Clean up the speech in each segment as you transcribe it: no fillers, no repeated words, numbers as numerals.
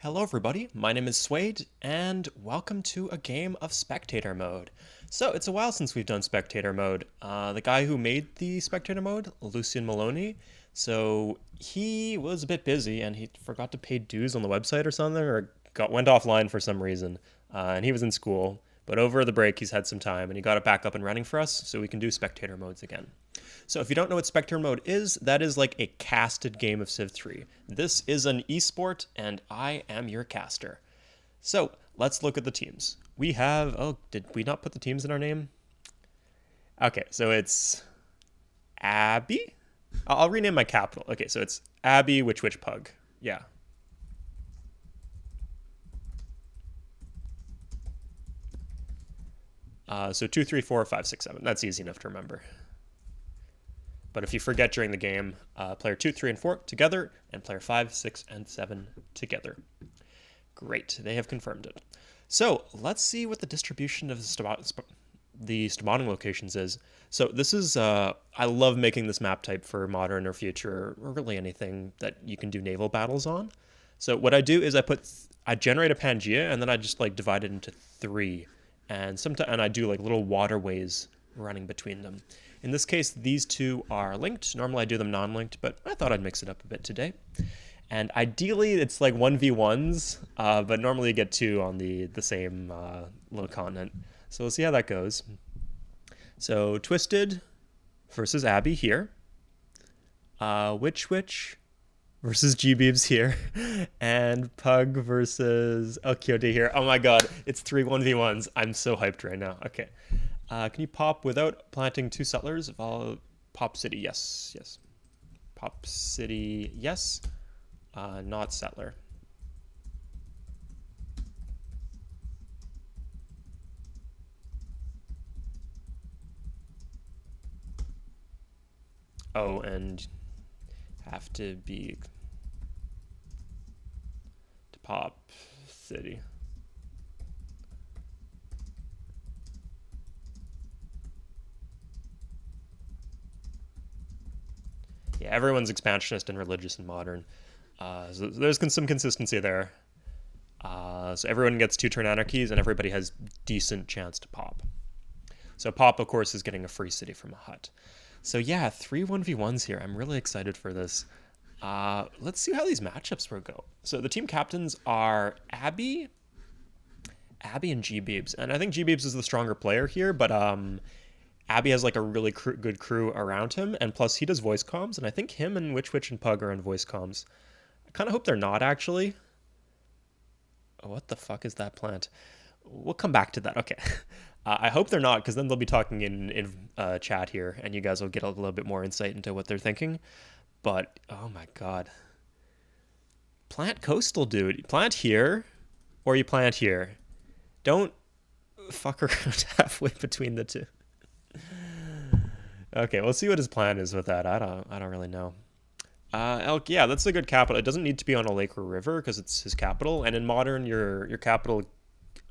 Hello everybody, my name is Suede, and welcome to a game of Spectator Mode. So, it's a while since we've done Spectator Mode. The guy who made the Spectator Mode, Lucian Maloney, so he was a bit busy and he forgot to pay dues on the website or something, or went offline for some reason, and he was in school. But over the break, he's had some time and he got it back up and running for us, so we can do Spectator Modes again. So if you don't know what Spectre Mode is, that is like a casted game of Civ 3. This is an esport, and I am your caster. So let's look at the teams. We have, oh, did we not put the teams in our name? Okay, so it's Abby? I'll rename my capital. Okay, so it's Abby, Which Pug. Yeah. So 2, 3, 4, 5, 6, 7. That's easy enough to remember. But if you forget during the game, player 2, 3, and 4 together, and player 5, 6, and 7 together. Great, they have confirmed it. So let's see what the distribution of the spawning locations is. So this is, I love making this map type for modern or future, or really anything that you can do naval battles on. So what I do is I generate a Pangea, and then I just like divide it into 3. And I do like little waterways running between them. In this case, these two are linked. Normally I do them non-linked, but I thought I'd mix it up a bit today. And ideally it's like 1v1s, but normally you get 2 on the same little continent. So we'll see how that goes. So Twisted versus Abby here. Witch versus G-Beebs here. And Pug versus Quixote here. Oh my god, it's 3 1v1s. I'm so hyped right now. Okay. Can you pop without planting 2 settlers? Pop city, yes. Pop city, yes. Not settler. Oh, and have to be to pop city. Yeah, everyone's expansionist and religious and modern. So there's some consistency there. So everyone gets 2 turn anarchies, and everybody has decent chance to pop. So pop, of course, is getting a free city from a hut. So yeah, 3 1v1s here. I'm really excited for this. Let's see how these matchups will go. So the team captains are Abby and G-Beebs. And I think G-Beebs is the stronger player here, but Abby has like a really good crew around him, and plus he does voice comms, and I think him and Witch and Pug are in voice comms. I kind of hope they're not, actually. Oh, what the fuck is that plant? We'll come back to that. Okay. I hope they're not, because then they'll be talking in chat here, and you guys will get a little bit more insight into what they're thinking. But, oh my god. Plant coastal, dude. Plant here, or you plant here. Don't fuck around halfway between the two. Okay, we'll see what his plan is with that. I don't really know. Elk, yeah, that's a good capital. It doesn't need to be on a lake or river because it's his capital. And in modern, your capital,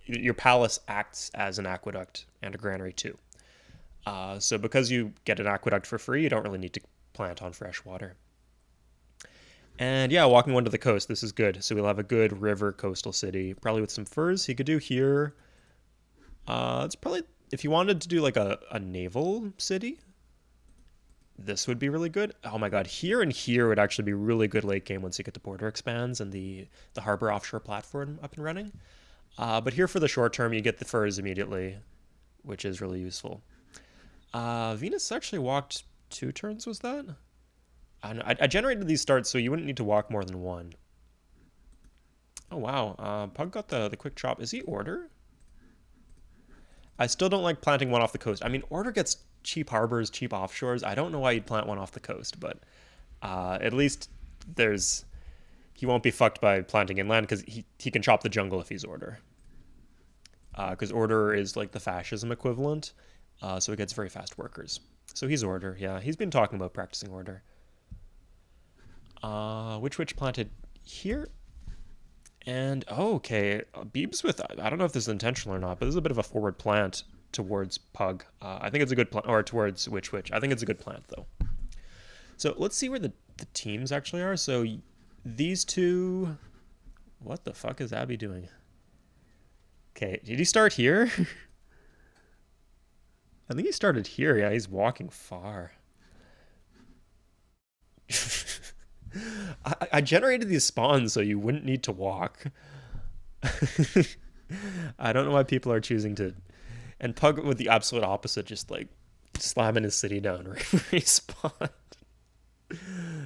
your palace acts as an aqueduct and a granary too. So because you get an aqueduct for free, you don't really need to plant on fresh water. And yeah, walking one to the coast, this is good. So we'll have a good river coastal city, probably with some furs. He could do here. It's probably, if you wanted to do like a naval city, this would be really good. Oh my god, here and here would actually be really good late game once you get the border expands and the harbor offshore platform up and running. But here for the short term, you get the furs immediately, which is really useful. Venus actually walked 2 turns, was that? I generated these starts, so you wouldn't need to walk more than 1. Oh wow, Pug got the quick chop. Is he order? I still don't like planting one off the coast. I mean, order gets cheap harbors, cheap offshores. I don't know why you'd plant one off the coast, but at least he won't be fucked by planting inland because he can chop the jungle if he's order. Because order is like the fascism equivalent, so it gets very fast workers. So he's order, yeah. He's been talking about practicing order. Which planted here? And, oh, okay, Beebs with, I don't know if this is intentional or not, but this is a bit of a forward plant towards Pug. I think it's a good plant, or towards Witch. I think it's a good plant, though. So let's see where the teams actually are. So these two, What the fuck is Abby doing? Okay, did he start here? I think he started here. Yeah, he's walking far. I generated these spawns so you wouldn't need to walk. I don't know why people are choosing to. And Pug with the absolute opposite, just like slamming his city down right where he spawned.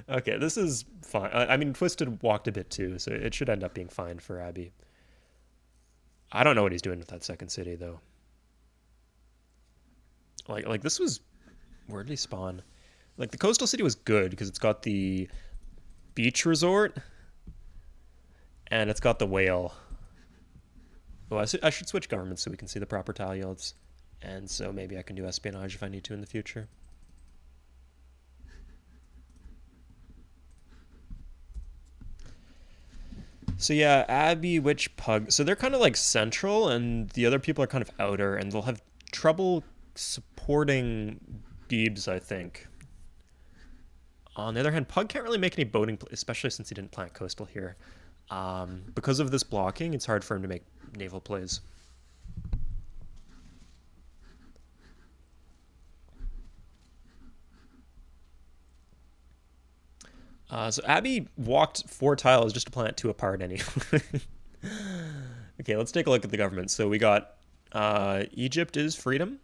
Okay, this is fine. I mean, Twisted walked a bit too, so it should end up being fine for Abby. I don't know what he's doing with that second city though. Like this was where did he spawn? Like the coastal city was good because it's got the beach resort and it's got the whale. Oh, I should switch governments so we can see the proper tile yields. And so maybe I can do espionage if I need to in the future. So yeah, Abbey, Witch, Pug. So they're kind of like central, and the other people are kind of outer, and they'll have trouble supporting Beebs, I think. On the other hand, Pug can't really make any boating, especially since he didn't plant coastal here. Because of this blocking, it's hard for him to make naval plays. So Abby walked 4 tiles just to plant 2 apart anyway. Okay, let's take a look at the government. So we got Egypt is freedom.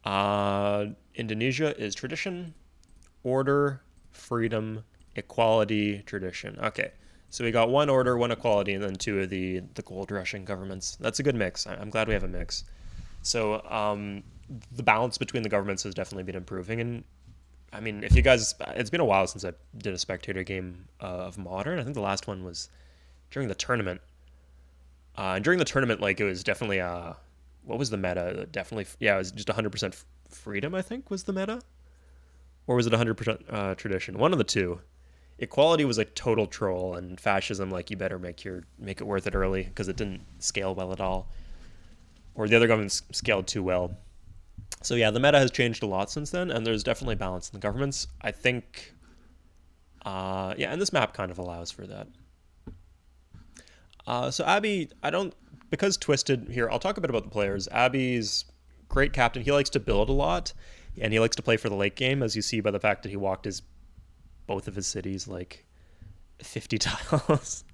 Indonesia is tradition, order, freedom, equality, tradition. Okay, so we got 1 order, 1 equality, and then 2 of the gold rushing governments. That's a good mix. I'm glad we have a mix. So the balance between the governments has definitely been improving, and I mean, if you guys, it's been a while since I did a spectator game of Modern. I think the last one was during the tournament. And during the tournament, like, it was definitely, what was the meta? Definitely, yeah, it was just 100% freedom, I think, was the meta. Or was it 100% tradition? One of the two. Equality was a total troll, and fascism, like, you better make it worth it early, because it didn't scale well at all. Or the other governments scaled too well. So yeah, the meta has changed a lot since then, and there's definitely balance in the governments. I think, yeah, and this map kind of allows for that. So Abby, because Twisted, here, I'll talk a bit about the players. Abby's great captain. He likes to build a lot, and he likes to play for the late game, as you see by the fact that he walked both of his cities like 50 tiles.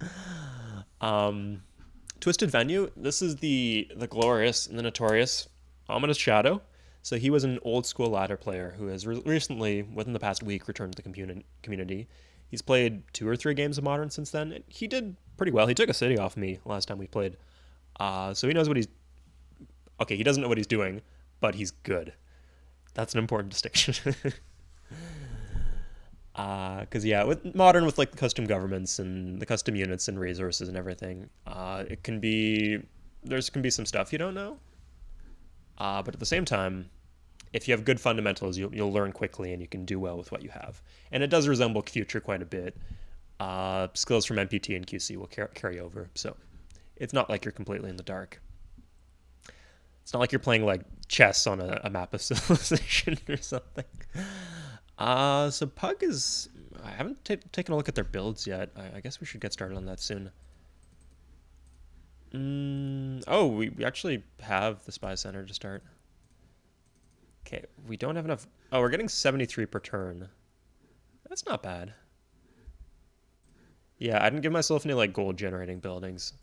Twisted Venue, this is the glorious and the notorious Ominous Shadow. So he was an old school ladder player who has recently, within the past week, returned to the community. He's played 2 or 3 games of Modern since then. And he did pretty well. He took a city off me last time we played. So he knows what he's... Okay, he doesn't know what he's doing, but he's good. That's an important distinction. Because, yeah, with Modern, with like the custom governments and the custom units and resources and everything, it can be... There can be some stuff you don't know. But at the same time, if you have good fundamentals, you'll learn quickly and you can do well with what you have. And it does resemble Future quite a bit. Skills from MPT and QC will carry over. So it's not like you're completely in the dark. It's not like you're playing like chess on a map of civilization or something. So Pug is... I haven't taken a look at their builds yet. I guess we should get started on that soon. Oh, we actually have the Spy Center to start. Okay, we don't have enough... Oh, we're getting 73 per turn. That's not bad. Yeah, I didn't give myself any, like, gold-generating buildings.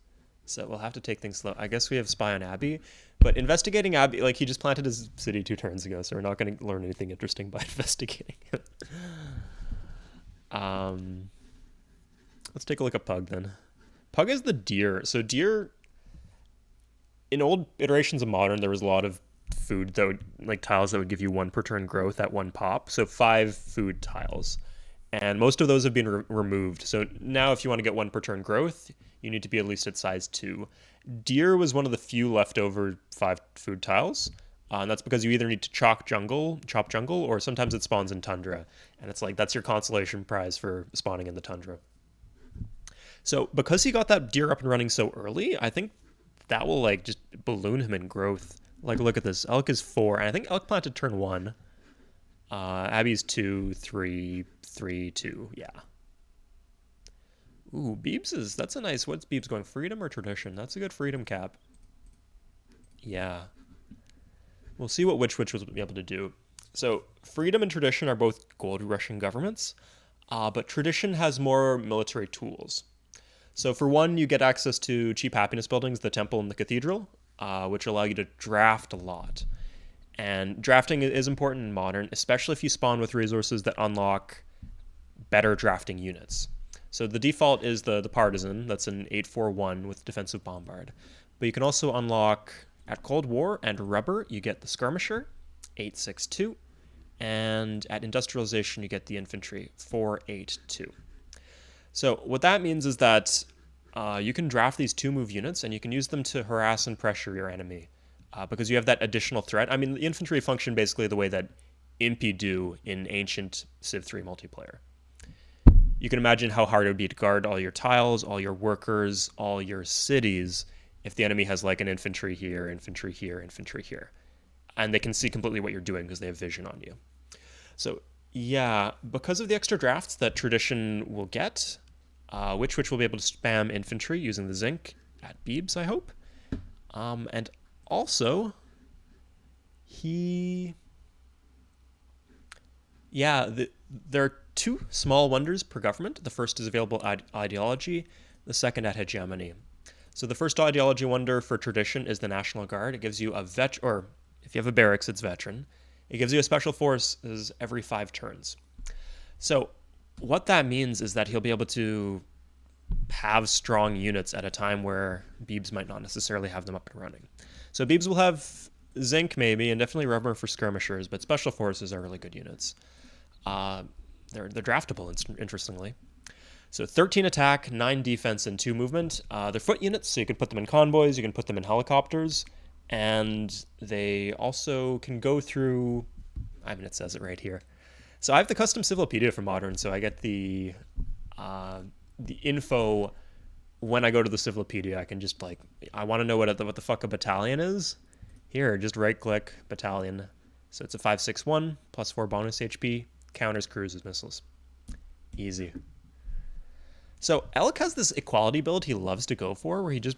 So we'll have to take things slow. I guess we have Spy on Abbey. But investigating Abbey... Like, he just planted his city 2 turns ago, so we're not going to learn anything interesting by investigating him. Let's take a look at Pug, then. Pug is the deer. So deer... In old iterations of Modern, there was a lot of food that would, like tiles that would give you 1 per turn growth at 1 pop. So 5 food tiles. And most of those have been removed. So now if you want to get 1 per turn growth, you need to be at least at size 2. Deer was one of the few leftover 5 food tiles. And that's because you either need to chop jungle, or sometimes it spawns in tundra. And it's like, that's your consolation prize for spawning in the tundra. So because he got that deer up and running so early, I think that will like just balloon him in growth. Like, look at this. Elk is 4, and I think Elk planted turn 1. Abby's 2, 3, 3, 2. Yeah. Ooh, that's a nice, what's Beebs going? Freedom or tradition? That's a good freedom cap. Yeah. We'll see what which will be able to do. So, freedom and tradition are both gold rushing governments, but tradition has more military tools. So, for one, you get access to cheap happiness buildings, the temple and the cathedral, which allow you to draft a lot. And drafting is important in modern, especially if you spawn with resources that unlock better drafting units. So the default is the partisan, that's an 841 with defensive bombard. But you can also unlock at Cold War and rubber, you get the skirmisher, 862, and at industrialization you get the infantry, 482. So what that means is that you can draft these two move units and you can use them to harass and pressure your enemy because you have that additional threat. I mean, the infantry function basically the way that Impy do in ancient Civ 3 multiplayer. You can imagine how hard it would be to guard all your tiles, all your workers, all your cities if the enemy has like an infantry here, infantry here, infantry here. And they can see completely what you're doing because they have vision on you. So, yeah, because of the extra drafts that Tradition will get, which will be able to spam infantry using the zinc at Beebs, I hope. And also, he. Yeah, there are two small wonders per government. The first is available at ideology, the second at hegemony. So the first ideology wonder for tradition is the National Guard. It gives you or if you have a barracks, it's veteran. It gives you a special forces every 5 turns. So what that means is that he'll be able to have strong units at a time where Beebs might not necessarily have them up and running. So Beebs will have zinc maybe, and definitely rubber for skirmishers, but special forces are really good units. They're draftable, interestingly. So 13 attack, 9 defense, and 2 movement. They're foot units, so you can put them in convoys, you can put them in helicopters, and they also can go through. I mean, it says it right here. So I have the custom Civilopedia for Modern, so I get the info when I go to the Civilopedia. I can just I want to know what the fuck a battalion is. Here, just right click battalion. So it's a 561 plus 4 bonus HP, counters cruises missiles. Easy. So Elk has this equality build he loves to go for, where he just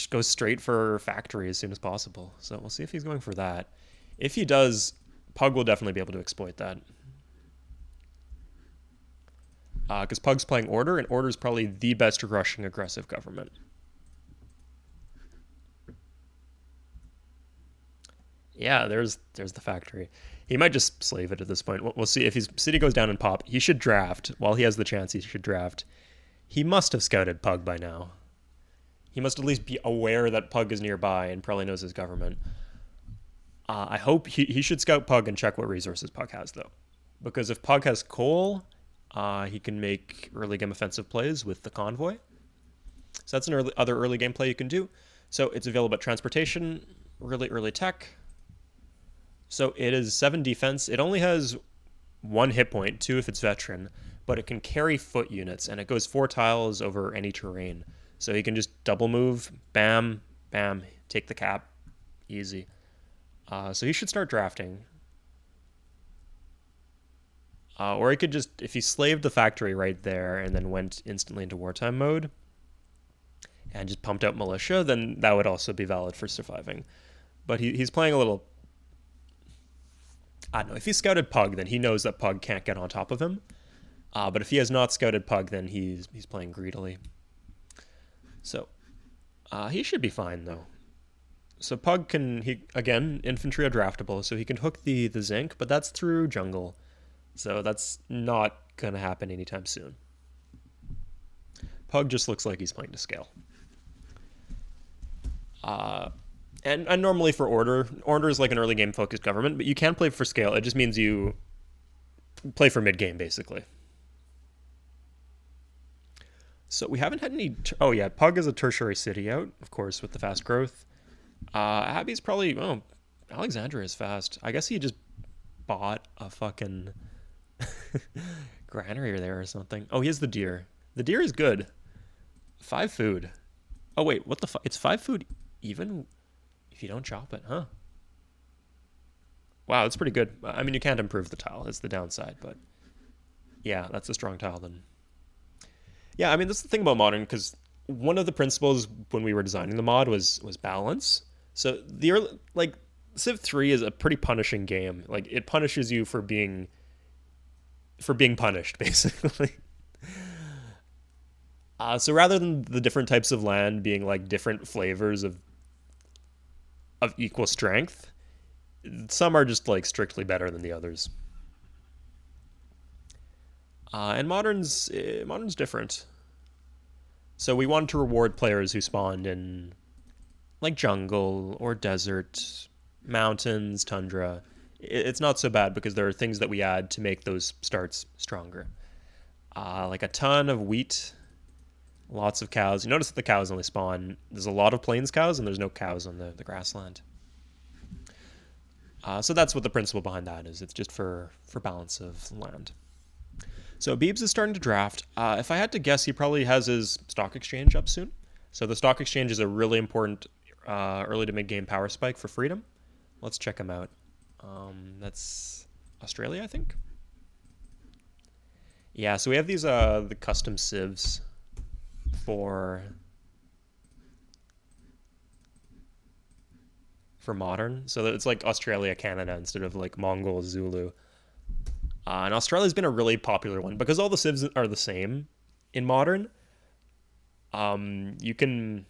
goes straight for factory as soon as possible. So we'll see if he's going for that. If he does, Pug will definitely be able to exploit that. Because Pug's playing Order, and Order is probably the best rushing aggressive government. Yeah, there's the factory. He might just slave it at this point. We'll see if his city goes down in pop. He should draft. While he has the chance, he should draft. He must have scouted Pug by now. He must at least be aware that Pug is nearby and probably knows his government. I hope he should scout Pug and check what resources Pug has, though. Because if Pug has coal, he can make early game offensive plays with the convoy. So that's an other early game play you can do. So it's available at transportation, really early tech. So it is 7 defense. It only has 1 hit point, 2 if it's veteran, but it can carry foot units, and it goes 4 tiles over any terrain. So you can just double move, bam, bam, take the cap, easy. So he should start drafting. Or he could just, if he slaved the factory right there and then went instantly into wartime mode and just pumped out militia, then that would also be valid for surviving. But he's playing a little. I don't know. If he scouted Pug, then he knows that Pug can't get on top of him. But if he has not scouted Pug, then he's playing greedily. So he should be fine, though. So Pug again, infantry are draftable, so he can hook the zinc, but that's through jungle. So that's not going to happen anytime soon. Pug just looks like he's playing to scale. And normally for Order is like an early game focused government, but you can play for scale. It just means you play for mid game, basically. So we haven't had any. Oh yeah, Pug is a tertiary city out, of course, with the fast growth. Abbey's probably. Oh, Alexandria is fast. I guess he just bought a fucking granary there or something. Oh, he has the deer. The deer is good. 5 food. Oh wait, what the fuck? It's 5 food even if you don't chop it, huh? Wow, that's pretty good. I mean, you can't improve the tile. That's the downside, but yeah, that's a strong tile then. Yeah, I mean that's the thing about modern because one of the principles when we were designing the mod was balance. So the early, like Civ 3 is a pretty punishing game. Like it punishes you for being punished basically. So rather than the different types of land being like different flavors of equal strength, some are just like strictly better than the others. And modern's different. So we wanted to reward players who spawned in like jungle or desert, mountains, tundra. It's not so bad because there are things that we add to make those starts stronger. Like a ton of wheat, lots of cows. You notice that the cows only spawn. There's a lot of plains cows and there's no cows on the grassland. So that's what the principle behind that is. It's just for balance of land. So Beebs is starting to draft. If I had to guess, he probably has his stock exchange up soon. So the stock exchange is a really important early to mid game power spike for freedom. Let's check him out. That's Australia, I think. Yeah, so we have these the custom civs for modern. So that it's like Australia, Canada instead of like Mongol, Zulu. And Australia's been a really popular one because all the civs are the same in modern. You can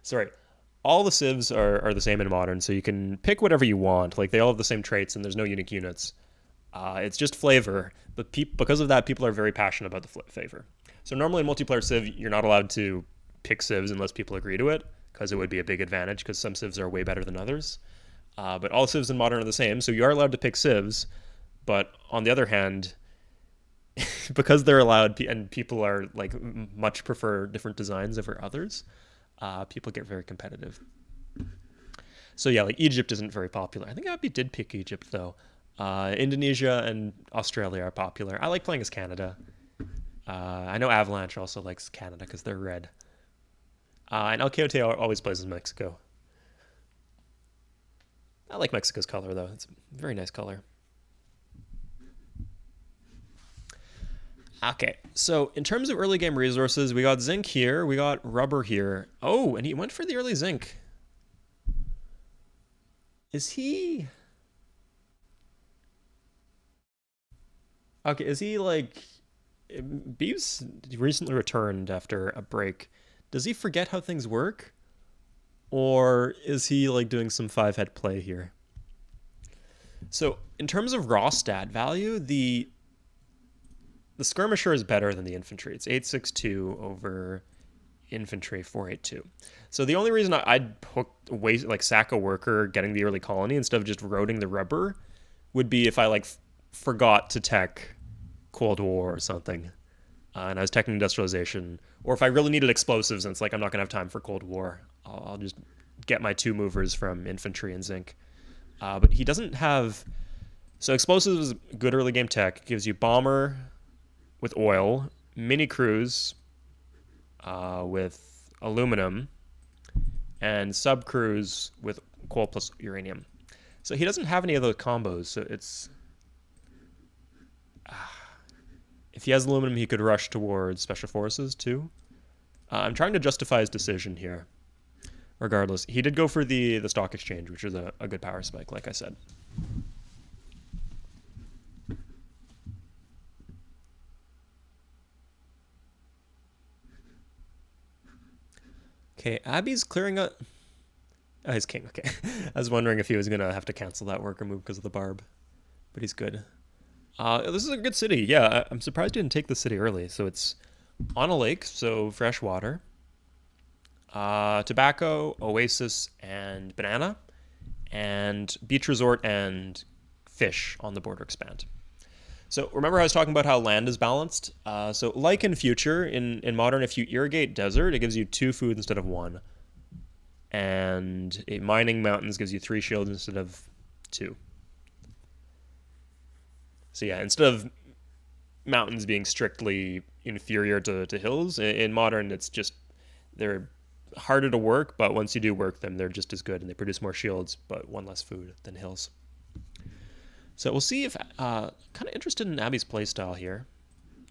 sorry, all the civs are the same in modern, so you can pick whatever you want. Like they all have the same traits, and there's no unique units. It's just flavor, but because of that, people are very passionate about the flavor. So normally in multiplayer Civ, you're not allowed to pick civs unless people agree to it, because it would be a big advantage. Because some civs are way better than others. But all civs in modern are the same, so you are allowed to pick civs. But on the other hand, because they're allowed and people are like much prefer different designs over others, people get very competitive. So yeah, like Egypt isn't very popular. I think Abby did pick Egypt though. Indonesia and Australia are popular. I like playing as Canada. I know Avalanche also likes Canada because they're red. And El Coyote always plays as Mexico. I like Mexico's color though. It's a very nice color. Okay, so in terms of early game resources, we got zinc here, we got rubber here. Oh, and he went for the early zinc. Is he... Okay, is he like... Beeves recently returned after a break. Does he forget how things work? Or is he like doing some five-head play here? So in terms of raw stat value, the skirmisher is better than the infantry. It's 862 over infantry 482. So the only reason I'd waste like sack a worker getting the early colony instead of just roading the rubber would be if I like forgot to tech Cold War or something, and I was teching industrialization, or if I really needed explosives and it's like I'm not gonna have time for Cold War, I'll just get my two movers from infantry and zinc. But he doesn't have. So explosives is good early game tech. It gives you bomber with oil, mini cruise with aluminum, and sub cruise with coal plus uranium. So he doesn't have any of those combos. So it's if he has aluminum, he could rush towards special forces too. I'm trying to justify his decision here. Regardless, he did go for the stock exchange, which is a good power spike, like I said. Okay, Abby's clearing up. Oh, he's king. Okay, I was wondering if he was gonna have to cancel that worker move because of the barb, but he's good. This is a good city. Yeah, I'm surprised he didn't take the city early. So it's on a lake, so fresh water. Tobacco, oasis, and banana, and beach resort and fish on the border expand. So remember I was talking about how land is balanced? So like in future, in modern, if you irrigate desert, it gives you 2 food instead of 1. And mining mountains gives you 3 shields instead of 2. So yeah, instead of mountains being strictly inferior to hills, in modern it's just, they're harder to work, but once you do work them, they're just as good and they produce more shields, but 1 less food than hills. So we'll see if, kind of interested in Abby's playstyle here.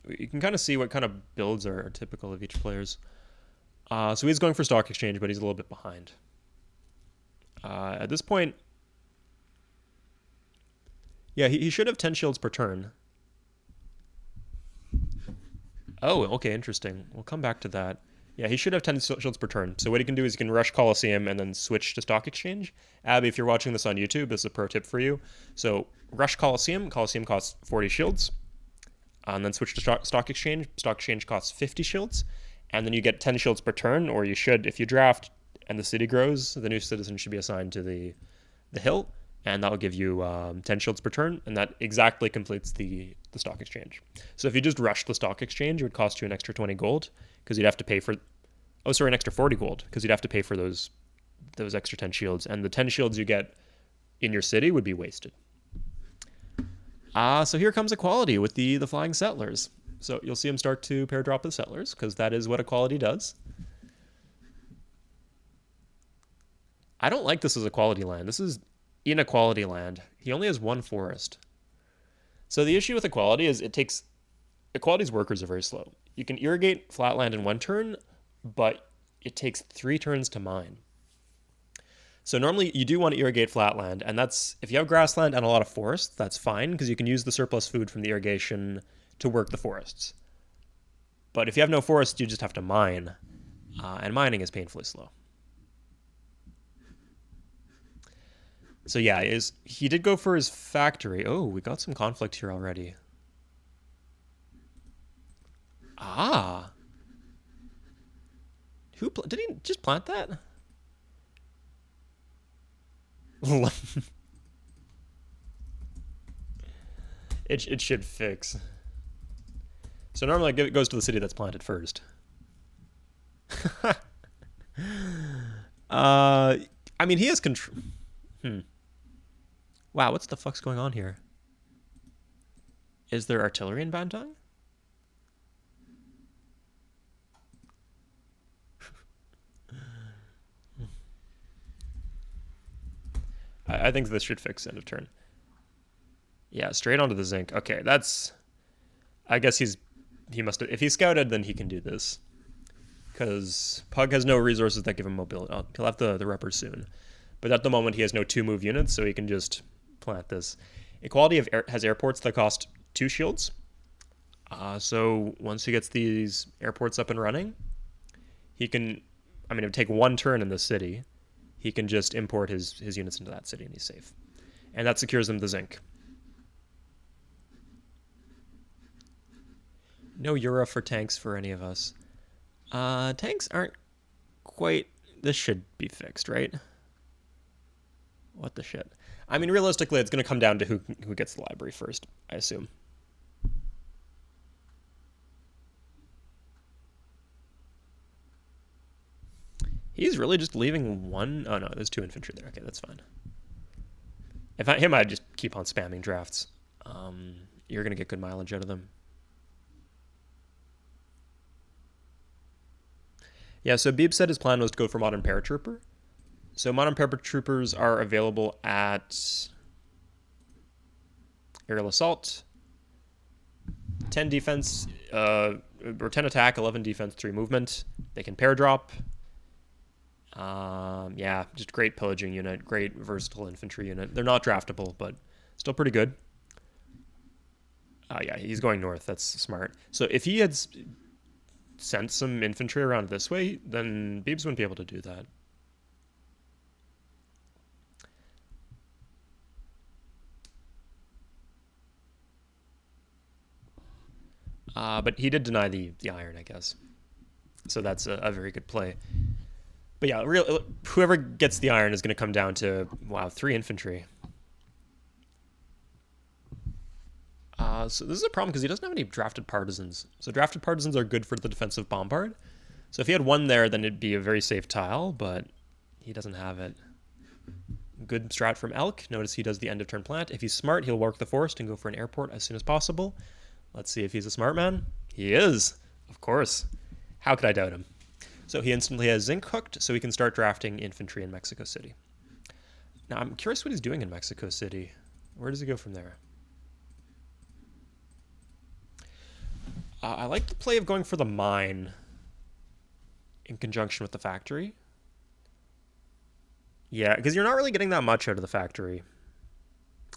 you can kind of see what kind of builds are typical of each player's. So he's going for stock exchange, but he's a little bit behind. At this point, yeah, he should have 10 shields per turn. Oh, okay, interesting. We'll come back to that. Yeah, he should have 10 shields per turn. So what he can do is he can rush Colosseum and then switch to stock exchange. Abby, if you're watching this on YouTube, this is a pro tip for you. So rush Colosseum. Colosseum costs 40 shields. And then switch to stock exchange. Stock exchange costs 50 shields. And then you get 10 shields per turn, or you should, if you draft and the city grows, the new citizen should be assigned to the hill. And that'll give you 10 shields per turn, and that exactly completes the stock exchange. So if you just rushed the stock exchange, it would cost you an extra 20 gold, because you'd have to pay for, an extra 40 gold, because you'd have to pay for those extra 10 shields, and the 10 shields you get in your city would be wasted. So here comes equality with the flying settlers. So you'll see him start to pair drop the settlers, because that is what equality does. I don't like this as equality land. This is inequality land. He only has one forest. So the issue with equality is equality's workers are very slow. You can irrigate flatland in one turn, but it takes 3 turns to mine. So normally you do want to irrigate flatland, and that's, if you have grassland and a lot of forest, that's fine, because you can use the surplus food from the irrigation to work the forests. But if you have no forest, you just have to mine, and mining is painfully slow. So yeah, he did go for his factory. Oh, we got some conflict here already. Ah. Did he just plant that? It should fix. So normally it goes to the city that's planted first. I mean, he has control. Wow, what's the fuck's going on here? Is there artillery in Bantang? I think this should fix end of turn. Yeah, straight onto the zinc. Okay, that's... I guess he must have... If he scouted, then he can do this. Because Pug has no resources that give him mobility. Oh, he'll have the repper soon. But at the moment, he has no 2-move units, so he can just plant this. Equality has airports that cost 2 shields. So once he gets these airports up and running, he can... I mean, it would take 1 turn in the city. He can just import his units into that city, and he's safe. And that secures him the zinc. No Euro for tanks for any of us. Tanks aren't quite... This should be fixed, right? What the shit? I mean, realistically, it's going to come down to who gets the library first, I assume. He's really just leaving one... Oh, no, there's 2 infantry there. Okay, that's fine. If him, I'd just keep on spamming drafts. You're going to get good mileage out of them. Yeah, so Beeb said his plan was to go for Modern Paratrooper. So Modern Paratroopers are available at Aerial Assault, 10 defense, or 10 attack, 11 defense, 3 movement. They can pair drop. Yeah, just great pillaging unit, great versatile infantry unit. They're not draftable, but still pretty good. Yeah, he's going north. That's smart. So if he had sent some infantry around this way, then Beebs wouldn't be able to do that. But he did deny the iron, I guess. So that's a very good play. But yeah, whoever gets the iron is going to come down to, wow, 3 infantry. So this is a problem because he doesn't have any drafted partisans. So drafted partisans are good for the defensive bombard. So if he had 1 there, then it'd be a very safe tile, but he doesn't have it. Good strat from Elk. Notice he does the end of turn plant. If he's smart, he'll work the forest and go for an airport as soon as possible. Let's see if he's a smart man. He is, of course. How could I doubt him? So he instantly has zinc hooked, so he can start drafting infantry in Mexico City. Now, I'm curious what he's doing in Mexico City. Where does he go from there? I like the play of going for the mine in conjunction with the factory. Yeah, because you're not really getting that much out of the factory.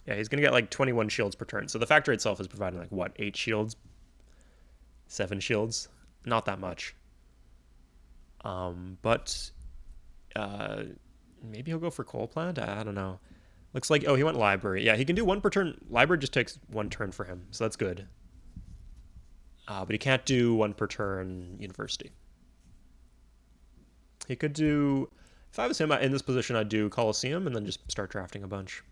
Yeah, he's going to get like 21 shields per turn. So the factory itself is providing like, what, 8 shields? 7 shields? Not that much. But maybe he'll go for coal plant? I don't know. Looks like, oh, he went library. Yeah, he can do 1 per turn. Library just takes 1 turn for him, so that's good. But he can't do 1 per turn university. He could do, if I was him in this position, I'd do Coliseum and then just start drafting a bunch.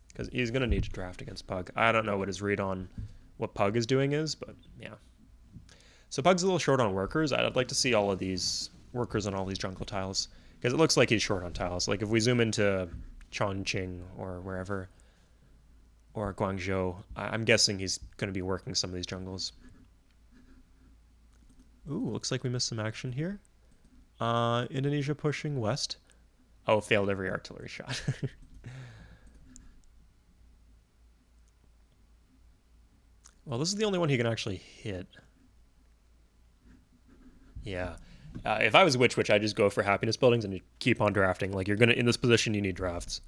Because he's going to need to draft against Pug. I don't know what his read on what Pug is doing is, but yeah. So Pug's a little short on workers. I'd like to see all of these workers on all these jungle tiles. Because it looks like he's short on tiles. Like if we zoom into Chongqing or wherever, or Guangzhou, I'm guessing he's going to be working some of these jungles. Ooh, looks like we missed some action here. Indonesia pushing west. Oh, failed every artillery shot. Well, this is the only one he can actually hit. Yeah. If I was Witch, I'd just go for happiness buildings and keep on drafting. Like, you're going to, in this position, you need drafts.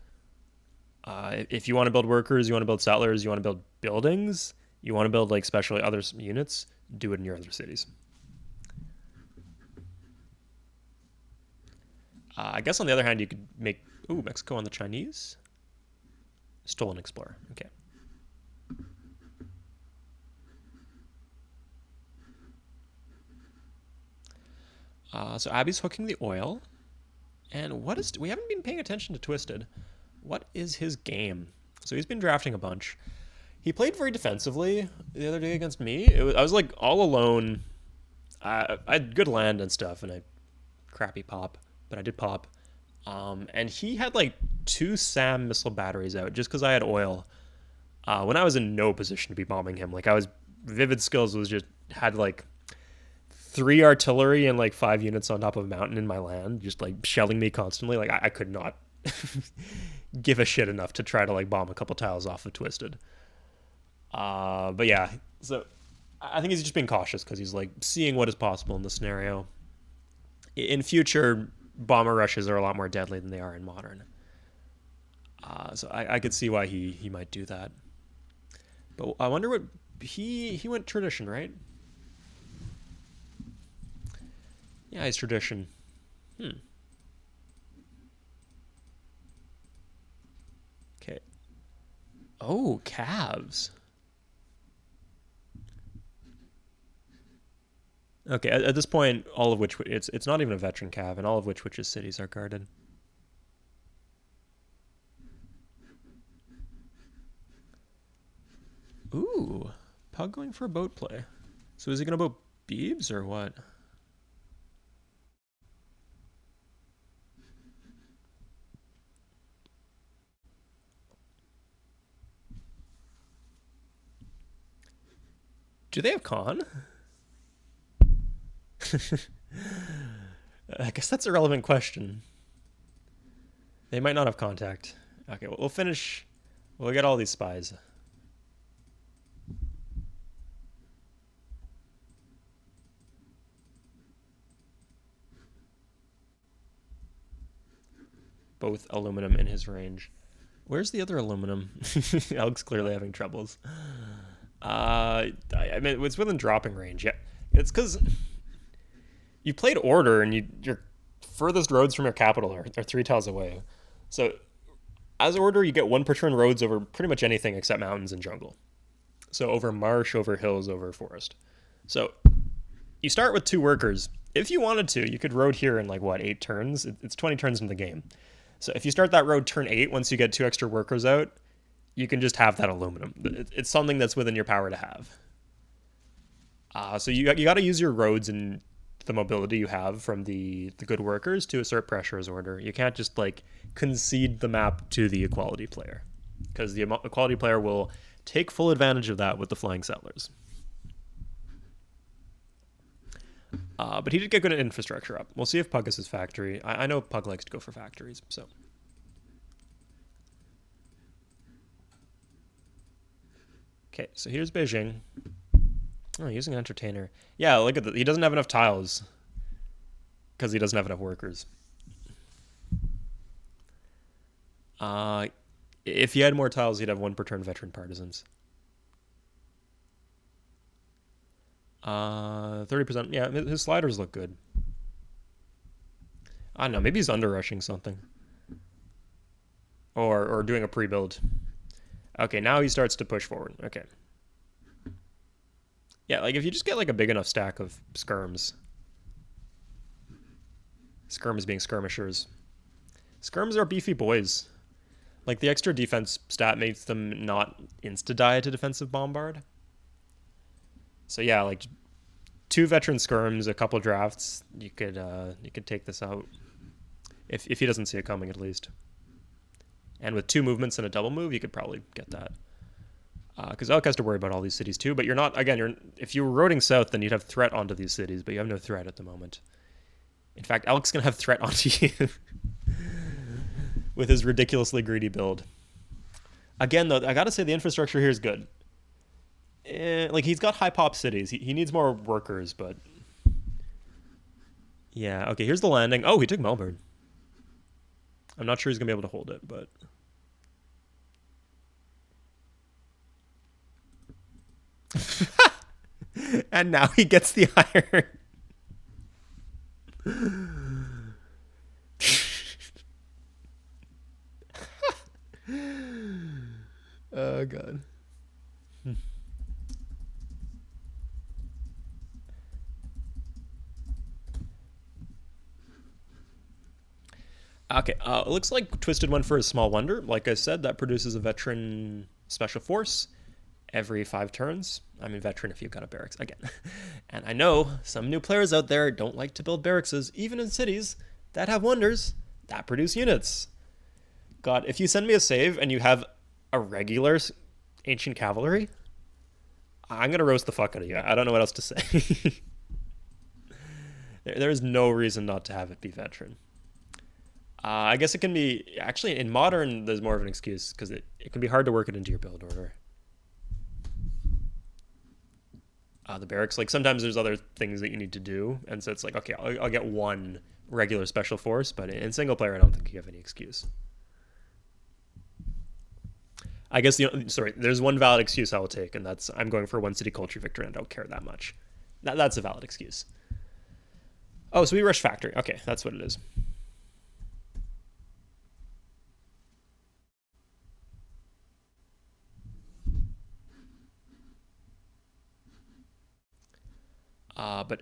If you want to build workers, you want to build settlers, you want to build buildings, you want to build, like, special other units, do it in your other cities. I guess on the other hand, you could make, ooh, Mexico on the Chinese? Stolen Explorer. Okay. So Abby's hooking the oil. And what is... We haven't been paying attention to Twisted. What is his game? So he's been drafting a bunch. He played very defensively the other day against me. I was like all alone. I had good land and stuff, and I crappy pop, but I did pop. And he had like 2 SAM missile batteries out just because I had oil. When I was in no position to be bombing him, like I was... Vivid Skills was just... had like 3 artillery and like 5 units on top of a mountain in my land, just like shelling me constantly. Like I could not give a shit enough to try to like bomb a couple tiles off of Twisted. But yeah, so I think he's just being cautious because he's like seeing what is possible in the scenario. In future, bomber rushes are a lot more deadly than they are in modern. So I could see why he might do that. But I wonder what he went tradition, right? Yeah, he's tradition. Okay. Oh, calves. Okay, at this point, all of which it's not even a veteran cav, and all of which's cities are guarded. Ooh, Pug going for a boat play. So is he gonna boat Beebs or what? Do they have con? I guess that's a relevant question. They might not have contact. Okay, we'll finish. We'll get all these spies. Both aluminum in his range. Where's the other aluminum? Elk's clearly having troubles. I mean, it's within dropping range. Yeah, it's because you played order and your furthest roads from your capital are 3 tiles away. So as order, you get 1 per turn roads over pretty much anything except mountains and jungle. So over marsh, over hills, over forest. So you start with 2 workers. If you wanted to, you could road here in like, what, 8 turns? It's 20 turns into the game. So if you start that road turn 8, once you get 2 extra workers out, you can just have that aluminum. It's something that's within your power to have. So you got to use your roads and the mobility you have from the good workers to assert pressure as order. You can't just like concede the map to the equality player, because the equality player will take full advantage of that with the flying settlers. But he did get good at infrastructure up. We'll see if Pug is his factory. I know Pug likes to go for factories, so. Okay, so here's Beijing. Oh, using an entertainer. Yeah, look at that. He doesn't have enough tiles because he doesn't have enough workers. Uh, if he had more tiles, he'd have one per turn veteran partisans. 30%. Yeah, his sliders look good. I don't know. Maybe he's under rushing something, or doing a pre-build. Okay, now he starts to push forward. Okay. Yeah, like if you just get like a big enough stack of skirms. Skirms being skirmishers. Skirms are beefy boys. Like the extra defense stat makes them not insta-die to defensive bombard. So yeah, like 2 veteran skirms, a couple drafts, you could take this out. If he doesn't see it coming, at least. And with 2 movements and a double move, you could probably get that. Because Elk has to worry about all these cities too. But you're not, again, if you were roading south, then you'd have threat onto these cities, but you have no threat at the moment. In fact, Elk's going to have threat onto you with his ridiculously greedy build. Again, though, I got to say the infrastructure here is good. Like, he's got high pop cities. He needs more workers, but... Yeah, okay, here's the landing. Oh, he took Melbourne. I'm not sure he's going to be able to hold it, but... And now he gets the iron. Oh, God. Okay, it looks like Twisted went for a small wonder. Like I said, that produces a veteran special force every 5 turns. I mean, veteran if you've got a barracks, again. And I know some new players out there don't like to build barracks, even in cities that have wonders that produce units. God, if you send me a save and you have a regular ancient cavalry, I'm going to roast the fuck out of you. I don't know what else to say. There is no reason not to have it be veteran. I guess it can be... Actually, in modern, there's more of an excuse, because it can be hard to work it into your build order. The barracks, like, sometimes there's other things that you need to do, and so it's like, okay, I'll get 1 regular special force, but in single player, I don't think you have any excuse. I guess, there's one valid excuse I will take, and that's I'm going for 1 city culture victory, and I don't care that much. That's a valid excuse. Oh, so we rush factory. Okay, that's what it is. But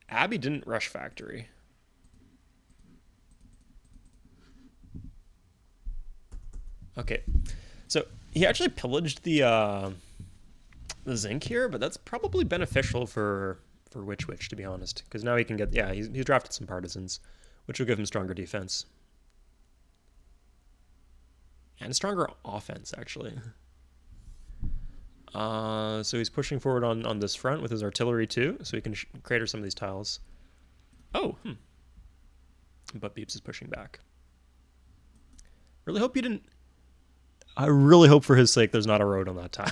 Abby didn't rush factory. Okay, so he actually pillaged the zinc here, but that's probably beneficial for Witch, to be honest, because now he can get... Yeah, he's drafted some partisans, which will give him stronger defense. And stronger offense, actually. So he's pushing forward on this front with his artillery too, so he can crater some of these tiles. Oh, But Beeps is pushing back. Really hope you didn't... I really hope for his sake there's not a road on that tile.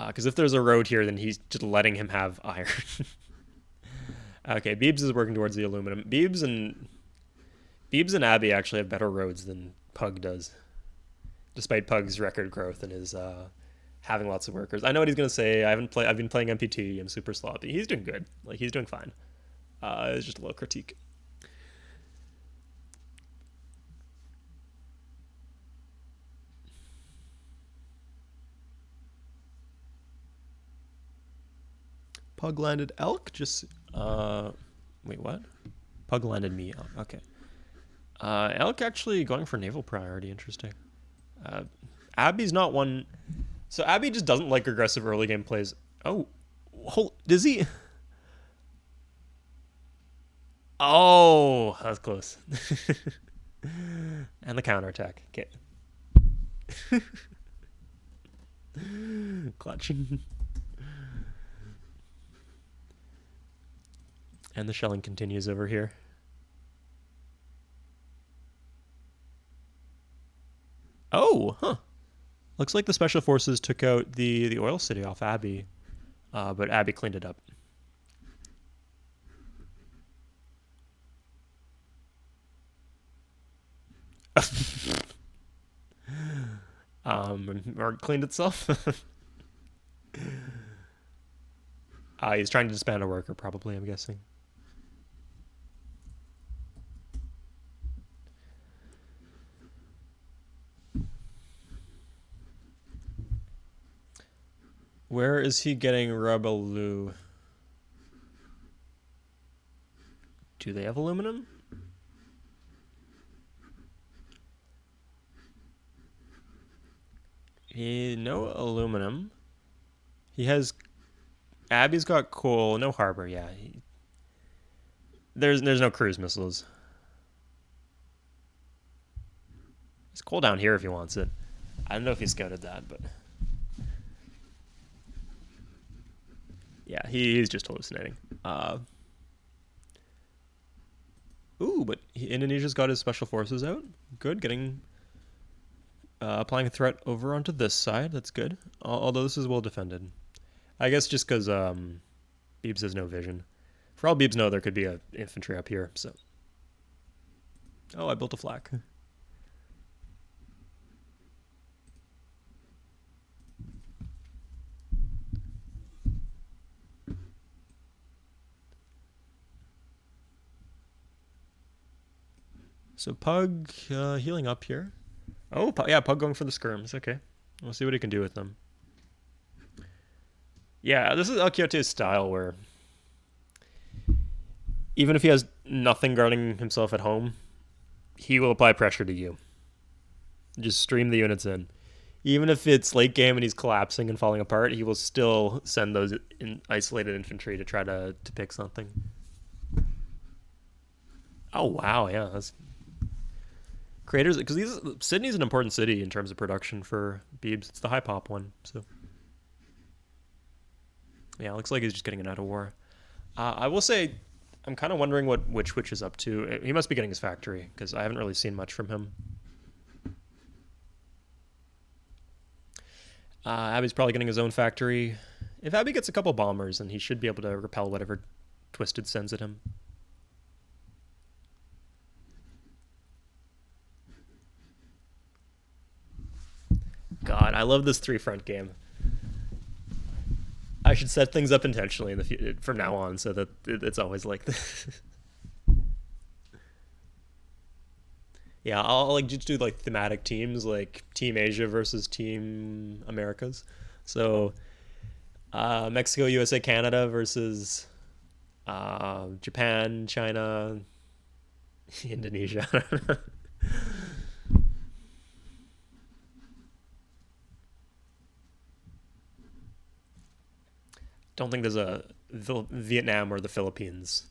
Because if there's a road here, then he's just letting him have iron. Okay, Beebs is working towards the aluminum. Beebs and Abby actually have better roads than Pug does, despite Pug's record growth and his having lots of workers. I know what he's gonna say. I've been playing MPT. I'm super sloppy. He's doing good. Like, he's doing fine. It's just a little critique. Pug landed elk. Just wait, what? Pug landed me elk. Okay. Elk actually going for naval priority. Interesting. Abby's not one. So Abby just doesn't like aggressive early game plays. Oh, does he? Oh, that's close. And the counterattack. Okay. Clutching. And the shelling continues over here. Oh, huh. Looks like the special forces took out the oil city off Abbey, but Abbey cleaned it up. Or cleaned itself. He's trying to disband a worker, probably, I'm guessing. Where is he getting Rebeloo? Do they have aluminum? No aluminum. He has. Abbey's got coal, no harbor. Yeah, there's no cruise missiles. There's coal down here if he wants it. I don't know if he scouted that, but yeah, he's just hallucinating. Ooh, but Indonesia's got his special forces out. Good, getting applying a threat over onto this side. That's good. Although this is well defended. I guess just because Beebs has no vision. For all Beebs know, there could be a infantry up here. So, oh, I built a flak. So Pug healing up here. Oh, yeah, Pug going for the skirms. Okay, we'll see what he can do with them. Yeah, this is El Quixote's style where even if he has nothing guarding himself at home, he will apply pressure to you. Just stream the units in. Even if it's late game and he's collapsing and falling apart, he will still send those isolated infantry to try to pick something. Oh, wow, yeah. That's creators, because Sydney's an important city in terms of production for Beebs. It's the high pop one, so yeah, it looks like he's just getting it out of war. I will say, I'm kind of wondering what Witch is up to. He must be getting his factory because I haven't really seen much from him. Abby's probably getting his own factory. If Abby gets a couple bombers, then he should be able to repel whatever Twisted sends at him. God, I love this three-front game. I should set things up intentionally from now on so that it's always like this. Yeah, I'll like just do like thematic teams, like Team Asia versus Team Americas. So Mexico, USA, Canada versus Japan, China, Indonesia. Don't think there's a Vietnam or the Philippines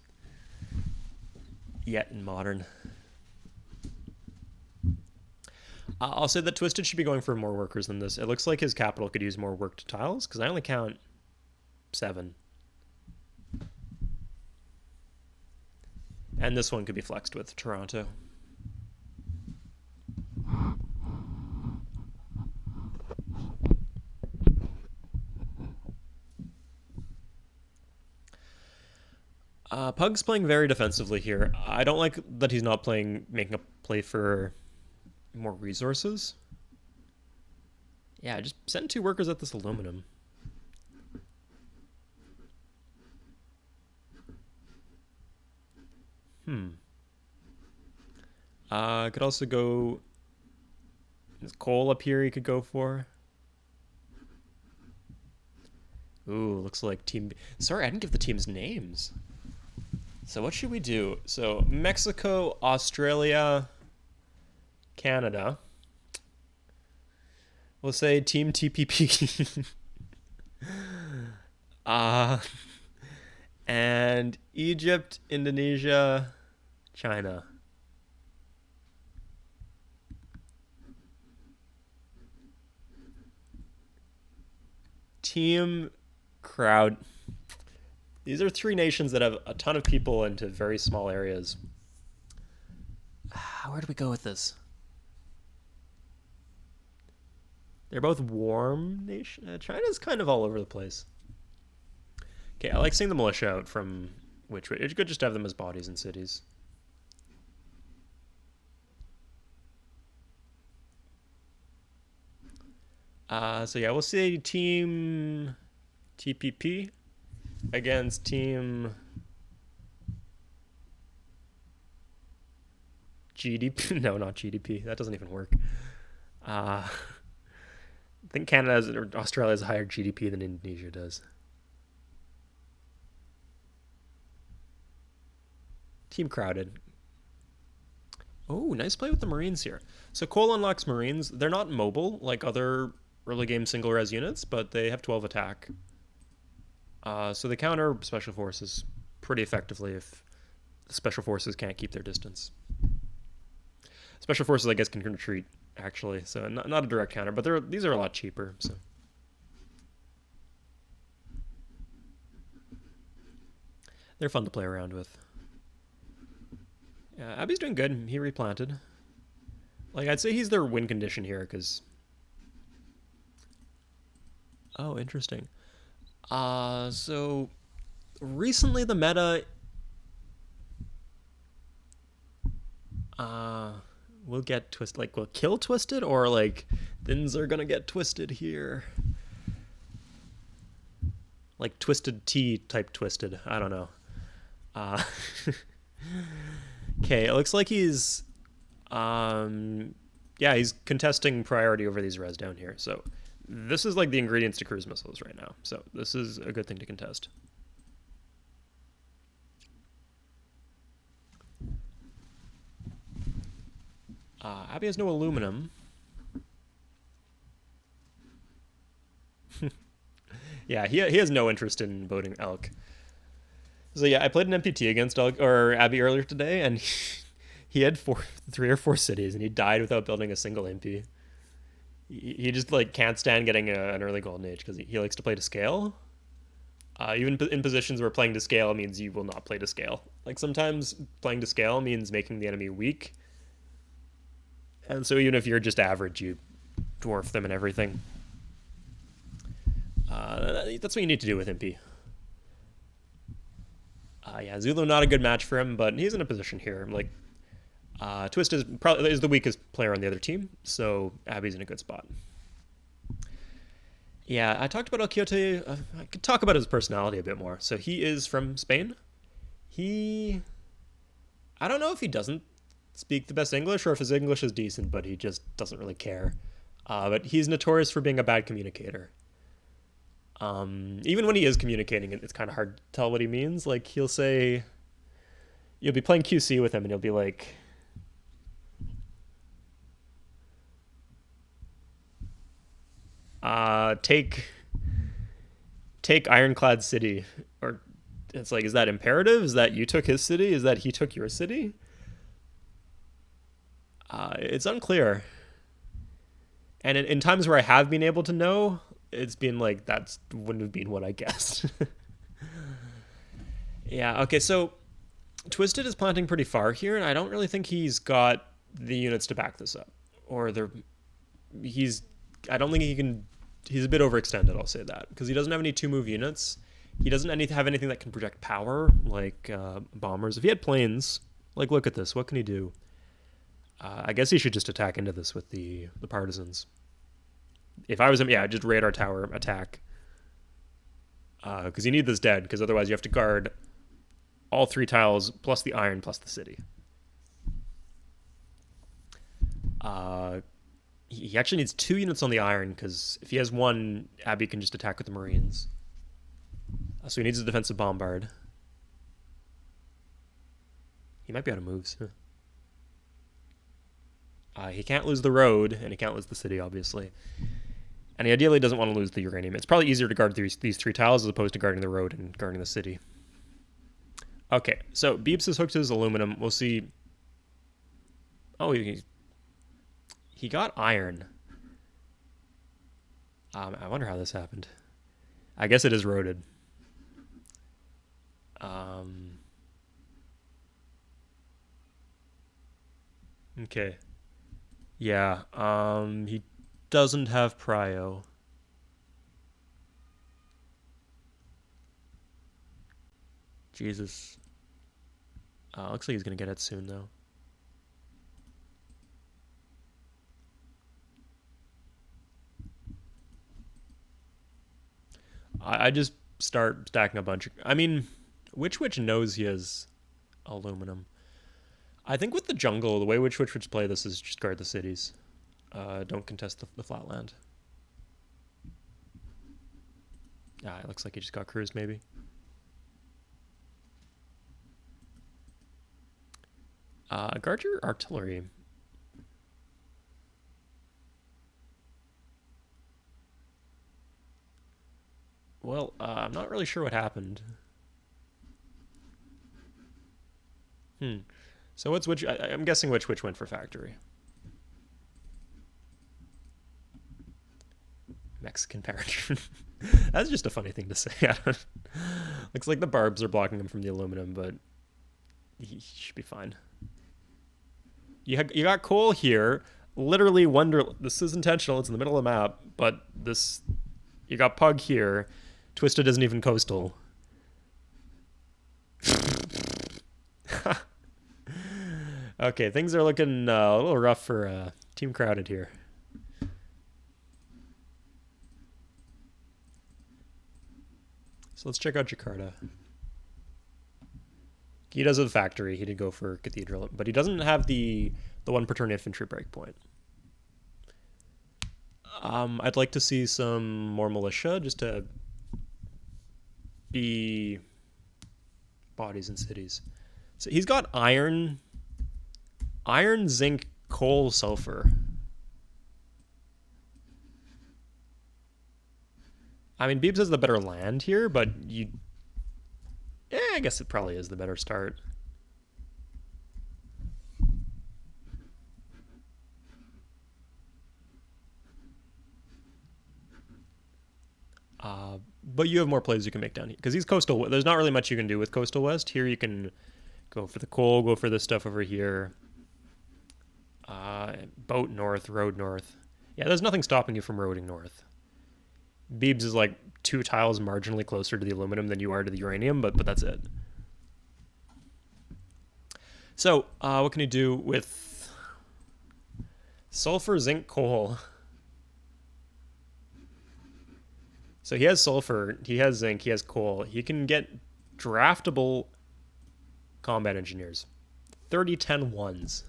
yet in modern. I'll say that Twisted should be going for more workers than this. It looks like his capital could use more worked tiles because I only count 7. And this one could be flexed with Toronto. Pug's playing very defensively here. I don't like that he's not making a play for more resources. Yeah, just send 2 workers at this aluminum. Could also go. There's coal up here. He could go for. Ooh, looks like team. Sorry, I didn't give the teams names. So what should we do? So Mexico, Australia, Canada. We'll say Team TPP. And Egypt, Indonesia, China. Team crowd. These are 3 nations that have a ton of people into very small areas. Where do we go with this? They're both warm nation. China's kind of all over the place. Okay, I like seeing the militia out from which way. It's good just to have them as bodies in cities. So yeah, we'll see team TPP against team GDP. No, not GDP. That doesn't even work. I think Canada or Australia has a higher GDP than Indonesia does. Team crowded. Oh, nice play with the Marines here. So Cole unlocks Marines. They're not mobile like other early game single res units, but they have 12 attack. So they counter special forces pretty effectively if the special forces can't keep their distance. Special forces, I guess, can retreat actually, so not a direct counter, but these are a lot cheaper. So they're fun to play around with. Yeah, Abby's doing good. He replanted. Like, I'd say he's their win condition here, because... Oh, interesting. So... Recently the meta... Will get twisted. Like, will kill twisted, or, like, things are gonna get twisted here. Like, Twisted T type twisted. I don't know. Okay, it looks like he's... yeah, he's contesting priority over these res down here. So this is like the ingredients to cruise missiles right now. So this is a good thing to contest. Abby has no aluminum. Yeah, he has no interest in voting elk. So yeah, I played an MPT against elk or Abby earlier today, and he had 3 or 4 cities, and he died without building a single MP. He just like can't stand getting an early golden age because he likes to play to scale. Even in positions where playing to scale means you will not play to scale. Like sometimes playing to scale means making the enemy weak, and so even if you're just average, you dwarf them and everything. That's what you need to do with MP. Yeah, Zulu not a good match for him, but he's in a position here. Like, Twist is the weakest player on the other team, so Abby's in a good spot. Yeah, I talked about El Quixote. I could talk about his personality a bit more. So he is from Spain. I don't know if he doesn't speak the best English or if his English is decent, but he just doesn't really care. But he's notorious for being a bad communicator. Even when he is communicating, it's kind of hard to tell what he means. Like, he'll say, you'll be playing QC with him, and he'll be like, take Ironclad City. Or it's like, is that imperative? Is that you took his city? Is that he took your city? It's unclear. And in times where I have been able to know, it's been like, that wouldn't have been what I guessed. Yeah, okay, so Twisted is planting pretty far here, and I don't really think he's got the units to back this up. Or I don't think he can, he's a bit overextended, I'll say that. Because he doesn't have any 2-move units. He doesn't have anything that can project power, like bombers. If he had planes, like, look at this, what can he do? I guess he should just attack into this with the partisans. If I was him, yeah, just radar tower attack. Because you need this dead, because otherwise you have to guard all 3 tiles, plus the iron, plus the city. He actually needs 2 units on the iron, because if he has 1, Abby can just attack with the Marines. So he needs a defensive bombard. He might be out of moves. He can't lose the road, and he can't lose the city, obviously. And he ideally doesn't want to lose the uranium. It's probably easier to guard these 3 tiles as opposed to guarding the road and guarding the city. Okay, so Beeps has hooked his aluminum. We'll see. Oh, he got iron. I wonder how this happened. I guess it is roaded. Okay. Yeah. He doesn't have prio. Jesus. Looks like he's gonna get it soon though. I just start stacking a bunch of. I mean, which knows he has aluminum. I think with the jungle, the way which would play this is just guard the cities. Don't contest the flat land. It looks like he just got cruised maybe. Guard your artillery. Well, I'm not really sure what happened. So what's which? I'm guessing which went for factory. Mexican paratrooper. That's just a funny thing to say. Looks like the barbs are blocking him from the aluminum, but he should be fine. You got coal here. Literally wonder. This is intentional. It's in the middle of the map, but this you got Pug here. Twisted isn't even coastal. Okay, things are looking a little rough for Team Crowded here. So let's check out Jakarta. He does have a factory. He did go for Cathedral, but he doesn't have the one per turn infantry breakpoint. I'd like to see some more militia just to be bodies in cities. So he's got iron, zinc, coal, sulfur. I mean, Beebs has the better land here, but I guess it probably is the better start. But you have more plays you can make down here. Because he's coastal. There's not really much you can do with coastal west. Here you can go for the coal, go for this stuff over here. Boat north, road north. Yeah, there's nothing stopping you from roading north. Beebs is like 2 tiles marginally closer to the aluminum than you are to the uranium, but that's it. So, what can you do with sulfur, zinc, coal? So he has sulfur, he has zinc, he has coal. He can get draftable combat engineers. 30-10 ones.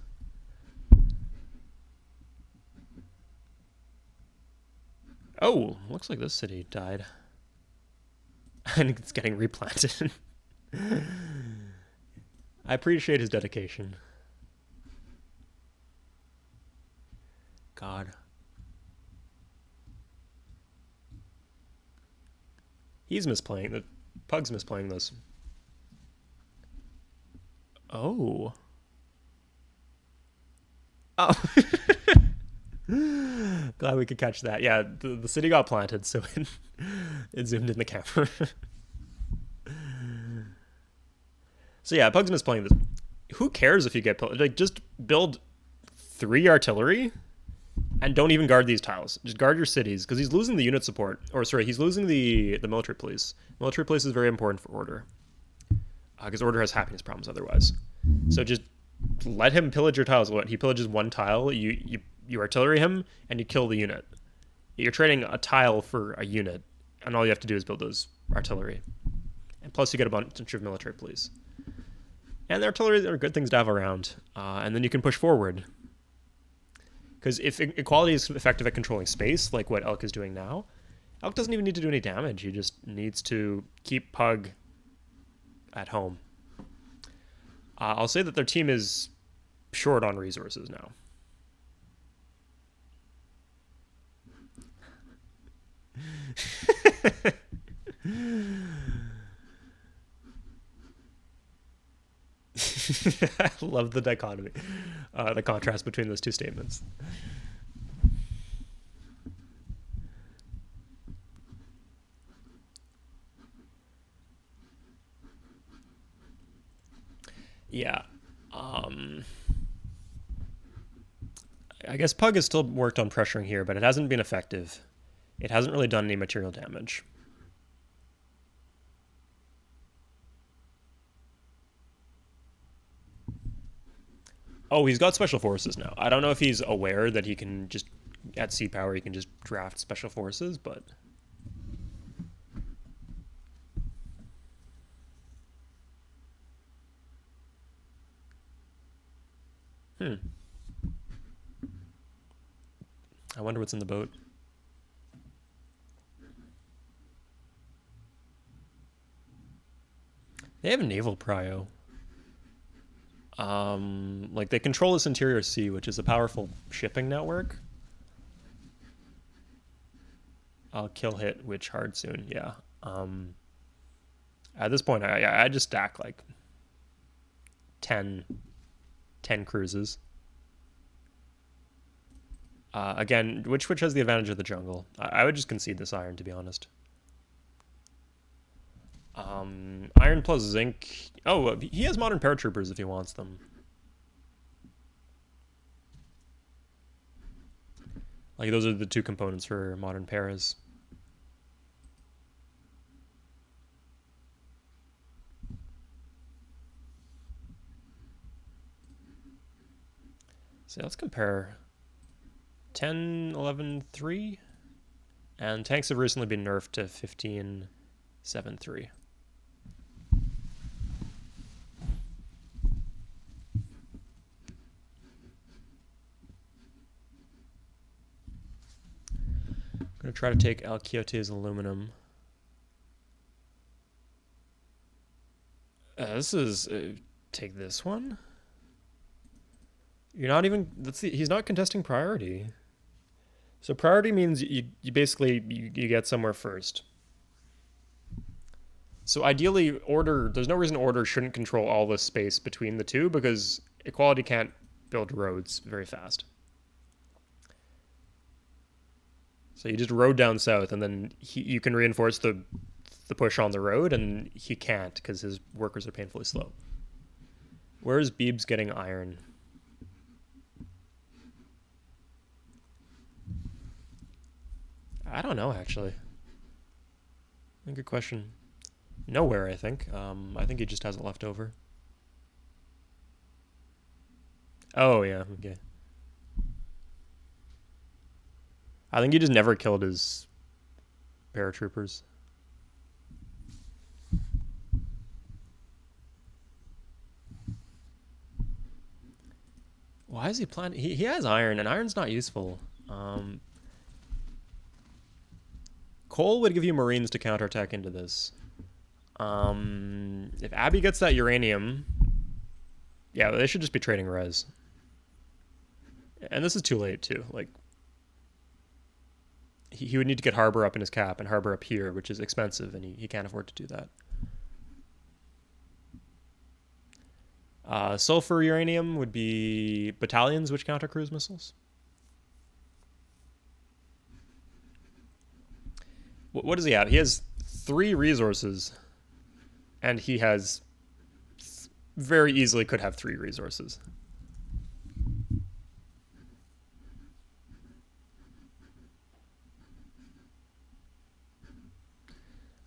Oh, looks like this city died. And it's getting replanted. I appreciate his dedication. God. He's misplaying. The Pug's misplaying this. Oh. Oh. Glad we could catch that. Yeah, the city got planted, so it zoomed in the camera. So yeah, Pug's misplaying this. Who cares if you get like just build 3 artillery and don't even guard these tiles. Just guard your cities because he's losing the unit support. Or sorry, he's losing the military police. Military police is very important for order because order has happiness problems otherwise. So just let him pillage your tiles. What he pillages 1 tile, you artillery him and you kill the unit. You're trading a tile for a unit, and all you have to do is build those artillery. And plus you get a bunch of military police. And the artillery are good things to have around. And then you can push forward. Because if equality is effective at controlling space, like what Elk is doing now, Elk doesn't even need to do any damage. He just needs to keep Pug at home. I'll say that their team is short on resources now. I love the dichotomy, the contrast between those two statements. Yeah. I guess Pug has still worked on pressuring here, but it hasn't been effective. It hasn't really done any material damage. Oh, he's got special forces now. I don't know if he's aware that he can just, at sea power, he can just draft special forces, but... Hmm. I wonder what's in the boat. They have a naval prio. Like they control this interior sea, which is a powerful shipping network. I'll kill hit witch hard soon. Yeah. At this point, I just stack like 10, 10 cruises. Again, which has the advantage of the jungle? I would just concede this iron, to be honest. Iron plus zinc. Oh, he has modern paratroopers if he wants them. Like those are the two components for modern paras. So let's compare 10, 11, 3. And tanks have recently been nerfed to 15, 7, 3. I'm going to try to take El Quixote's aluminum. This is... take this one? You're not even... he's not contesting priority. So priority means you basically you get somewhere first. So ideally, order... there's no reason order shouldn't control all the space between the two because equality can't build roads very fast. So you just road down south, and then you can reinforce the push on the road, and he can't because his workers are painfully slow. Where is Beebs getting iron? I don't know, actually. Good question. Nowhere, I think. I think he just has it left over. Oh, yeah, okay. I think he just never killed his paratroopers. Why is he planning? He has iron, and iron's not useful. Coal would give you marines to counterattack into this. If Abby gets that uranium, yeah, they should just be trading res. And this is too late too. Like, he would need to get harbor up in his cap and harbor up here, which is expensive, and he can't afford to do that. Sulfur uranium would be battalions which counter cruise missiles. What does he have? He has 3 resources, and he has very easily could have 3 resources.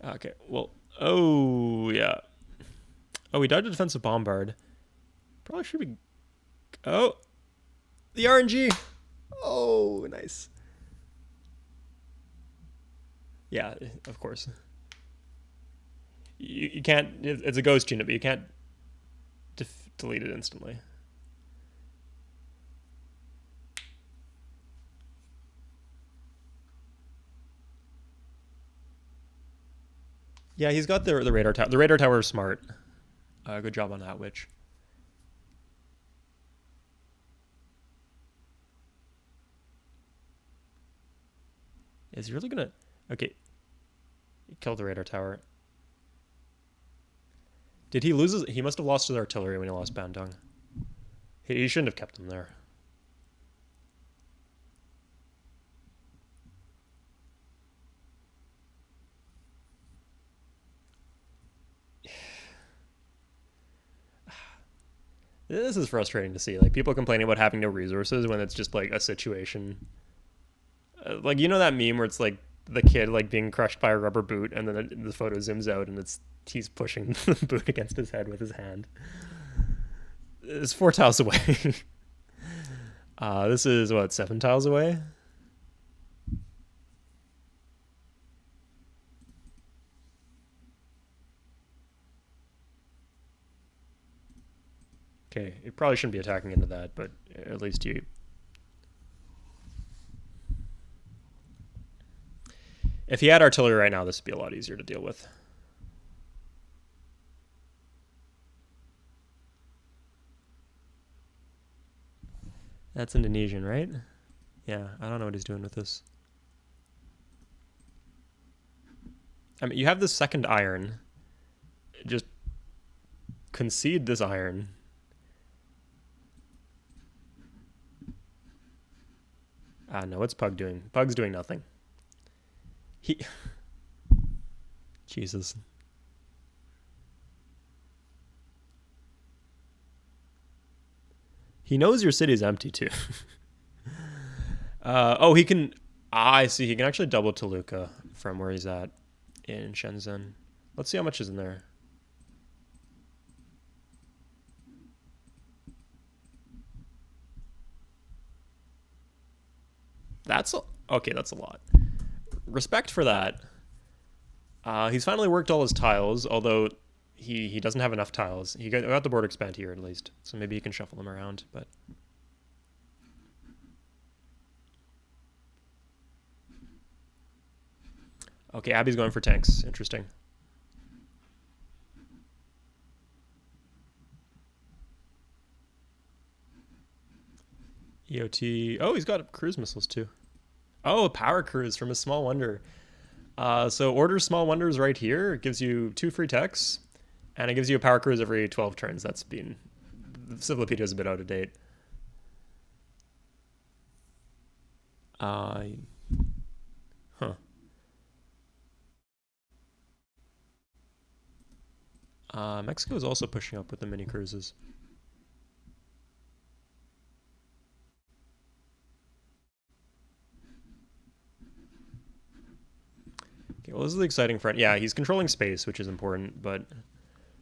Okay, well, oh, yeah. Oh, he died to defensive bombard. Probably should be... oh, the RNG. Oh, nice. Yeah, of course. You can't... it's a ghost unit, but you can't delete it instantly. Yeah, he's got the radar tower. The radar tower is smart. Good job on that, Witch. Is he really gonna... okay. He killed the radar tower. Did he lose his... he must have lost his artillery when he lost Bandung. He shouldn't have kept them there. This is frustrating to see. Like people complaining about having no resources when it's just like a situation. Like you know that meme where it's like the kid like being crushed by a rubber boot, and then the photo zooms out, and it's he's pushing the boot against his head with his hand. It's 4 tiles away. This is what, 7 tiles away? Okay, it probably shouldn't be attacking into that, but at least you. If he had artillery right now, this would be a lot easier to deal with. That's Indonesian, right? Yeah, I don't know what he's doing with this. I mean, you have the second iron. Just concede this iron. No, what's Pug doing? Pug's doing nothing. He. Jesus. He knows your city's empty too. Oh, he can. I see. He can actually double Toluca from where he's at in Shenzhen. Let's see how much is in there. Okay. That's a lot. Respect for that. He's finally worked all his tiles, although he doesn't have enough tiles. He got the border expand here at least, so maybe he can shuffle them around. But okay, Abby's going for tanks. Interesting. EOT. Oh, he's got cruise missiles too. Oh, a power cruise from a Small Wonder. So order Small Wonders right here. It gives you 2 free techs, and it gives you a power cruise every 12 turns. That's been... Civilopedia is a bit out of date. Huh. Mexico is also pushing up with the mini cruises. Okay, well, this is the exciting front. Yeah, he's controlling space, which is important, but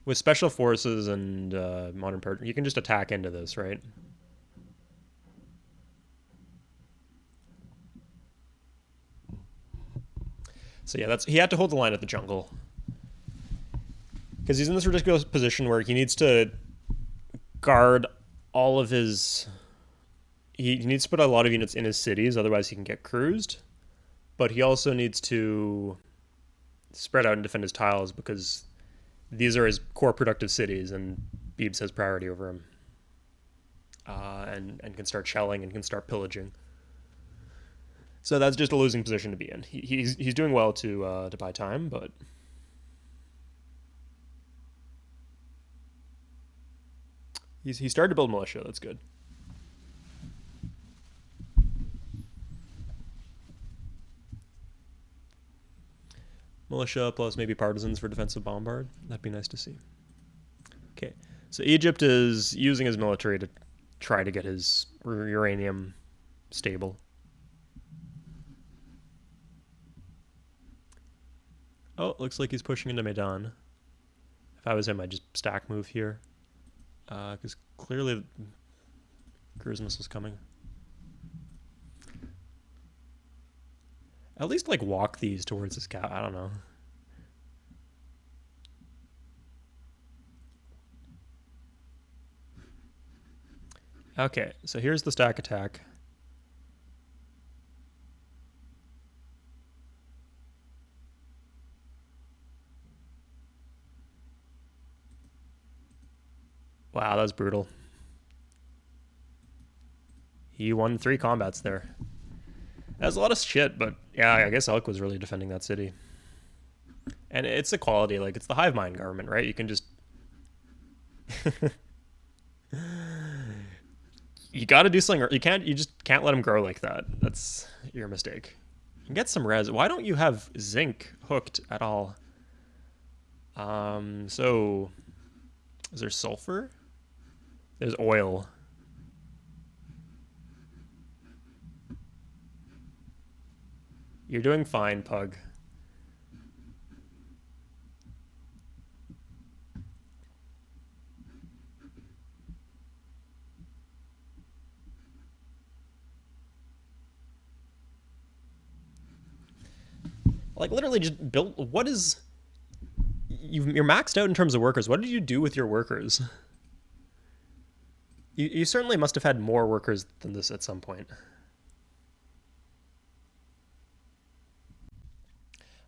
with special forces and modern part, you can just attack into this, right? So yeah, he had to hold the line at the jungle because he's in this ridiculous position where he needs to guard all of his. He needs to put a lot of units in his cities, otherwise he can get cruised. But he also needs to spread out and defend his tiles because these are his core productive cities, and Beebs has priority over him, and can start shelling and can start pillaging. So that's just a losing position to be in. He's doing well to buy time, but he started to build militia. That's good. Militia plus maybe partisans for defensive bombard. That'd be nice to see. Okay, so Egypt is using his military to try to get his uranium stable. Oh, looks like he's pushing into Medan. If I was him, I'd just stack move here. Because clearly cruise missile's coming. At least, like, walk these towards his cap. I don't know. Okay, so here's the stack attack. Wow, that was brutal. He won 3 combats there. That was a lot of shit, but yeah, I guess Elk was really defending that city. And it's equality, like, it's the hive mind government, right? You can just... you gotta do something. You just can't let him grow like that. That's your mistake. You can get some res. Why don't you have zinc hooked at all? So... Is there sulfur? There's oil. You're doing fine, Pug. Like, literally just built... What is... You're maxed out in terms of workers. What did you do with your workers? You certainly must have had more workers than this at some point.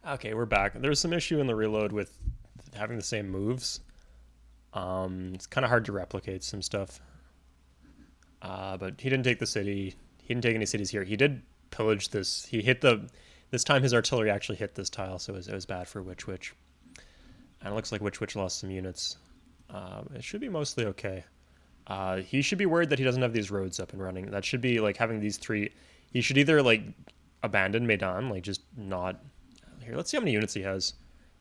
Okay, we're back. There's some issue in the reload with having the same moves. It's kind of hard to replicate some stuff. But he didn't take the city. He didn't take any cities here. He did pillage this. He hit the... This time his artillery actually hit this tile, so it was bad for Witch Witch. And it looks like Witch Witch lost some units. It should be mostly okay. He should be worried that he doesn't have these roads up and running. That should be, like, having these three... He should either, like, abandon Medan, like, just not... Here, let's see how many units he has.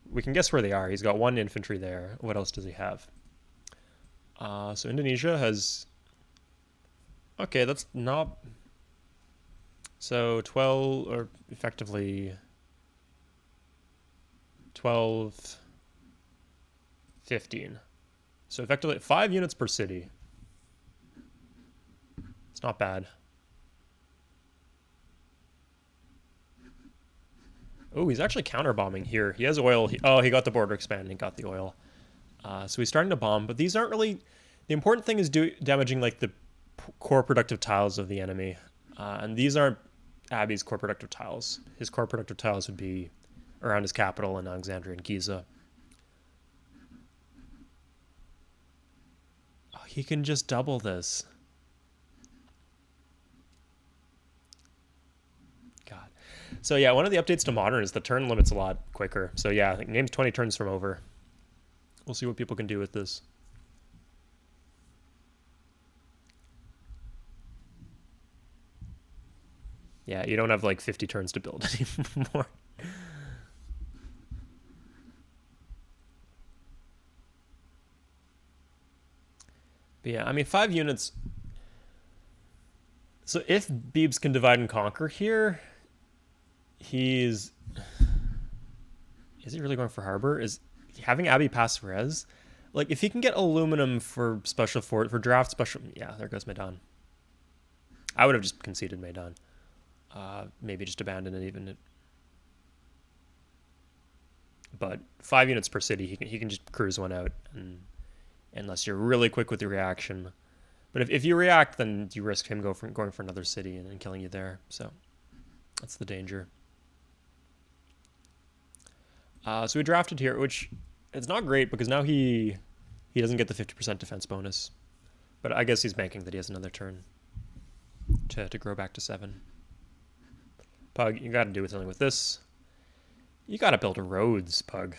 We can guess where they are. He's got 1 infantry there. What else does he have? So Indonesia has... Okay, that's not... So 12, or effectively 12, 15. So effectively 5 units per city. It's not bad. Oh, he's actually counter-bombing here. He has oil. He got the border expanded and got the oil. So he's starting to bomb, but these aren't really... The important thing is damaging, like, the core productive tiles of the enemy. And these aren't Abi's core productive tiles. His core productive tiles would be around his capital in Alexandria and Giza. Oh, he can just double this. God. So yeah, one of the updates to Modern is the turn limit's a lot quicker. So yeah, I think game's 20 turns from over. We'll see what people can do with this. Yeah, you don't have like 50 turns to build anymore. But yeah, I mean, 5 units. So if Beebs can divide and conquer here, he's... Is he really going for Harbor? Is having Abi pass res? Like, if he can get aluminum for special for draft special... Yeah, there goes Medan. I would have just conceded Medan. Maybe just abandon it even. But 5 units per city, he can just cruise one out, and unless you're really quick with the reaction. But if you react, then you risk him going for another city and killing you there. So that's the danger. So we drafted here, which it's not great because now he doesn't get the 50% defense bonus. But I guess he's banking that he has another turn to grow back to 7. Pug, you got to do something with this. You got to build roads, Pug.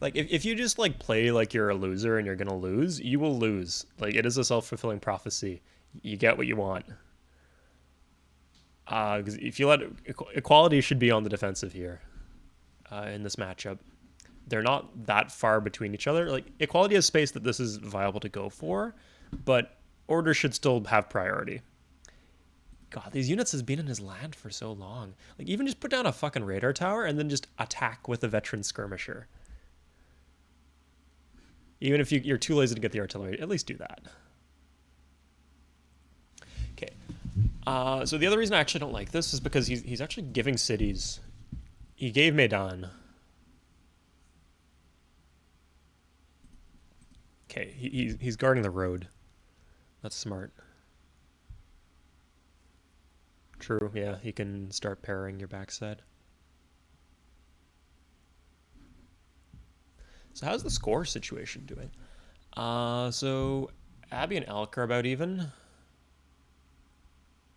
Like, if you just, like, play like you're a loser and you're going to lose, you will lose. Like, it is a self-fulfilling prophecy. You get what you want. Because if you let... Equality should be on the defensive here in this matchup. They're not that far between each other. Like, equality has space that this is viable to go for, but order should still have priority. God, these units has been in his land for so long. Like, even just put down a fucking radar tower and then just attack with a veteran skirmisher. Even if you're too lazy to get the artillery, at least do that. Okay. So the other reason I actually don't like this is because he's actually giving cities. He gave Medan. Okay, he's guarding the road. That's smart. True, yeah, he can start parrying your backside. So how's the score situation doing? So Abby and Elk are about even.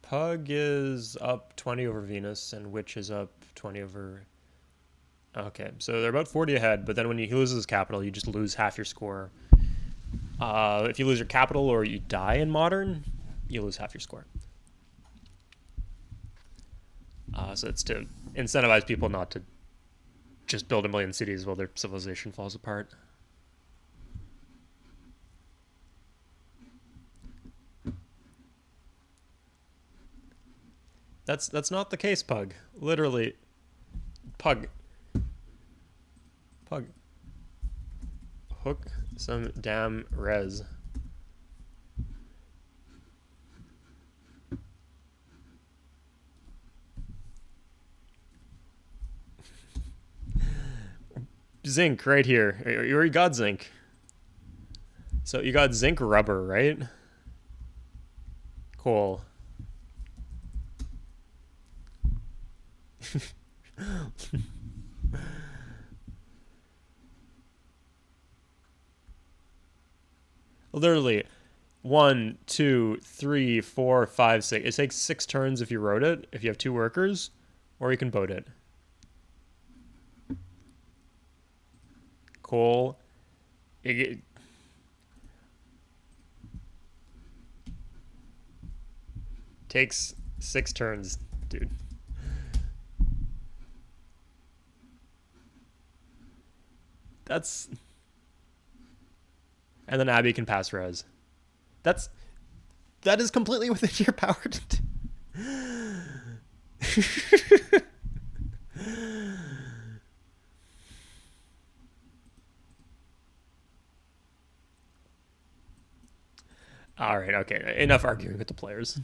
Pug is up 20 over Venus, and Witch is up 20 over... Okay, so they're about 40 ahead, but then when he loses his capital, you just lose half your score. If you lose your capital or you die in Modern, you lose half your score. So it's to incentivize people not to just build a million cities while their civilization falls apart. That's not the case, Pug. Literally, Pug. Pug. Hook some damn res. Zinc right here. You already got zinc. So you got zinc rubber, right? Cool. Literally, 1, 2, 3, 4, 5, 6. It takes 6 turns if you rode it, if you have 2 workers, or you can boat it. Cool. It takes 6 turns, dude. That's... And then Abby can pass res. That is completely within your power to do. All right, okay. Enough arguing with the players.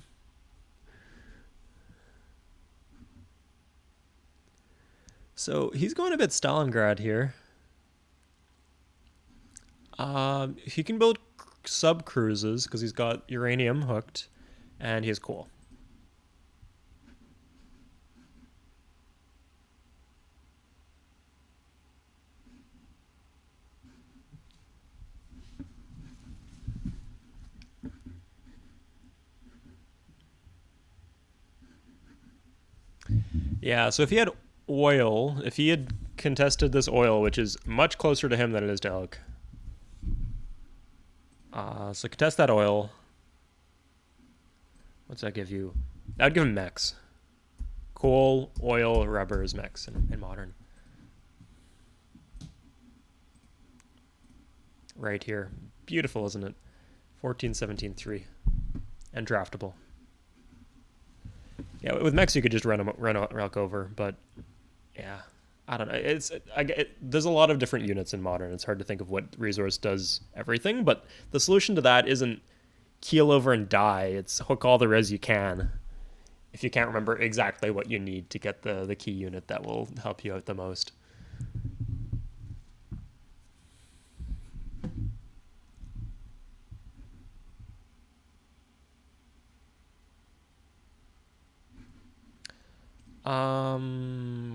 So he's going a bit Stalingrad here. He can build sub cruises because he's got uranium hooked, and he's cool. Yeah, so if he had oil, if he had contested this oil, which is much closer to him than it is to Elk. So contest that oil. What's that give you? That would give him mechs. Coal, oil, rubber is mechs in modern. Right here. Beautiful, isn't it? 14, 17, 3. And draftable. Yeah, with mechs you could just run Elk over, but yeah, I don't know. There's a lot of different units in modern. It's hard to think of what resource does everything, but the solution to that isn't keel over and die. It's hook all the res you can. If you can't remember exactly what you need to get the key unit that will help you out the most.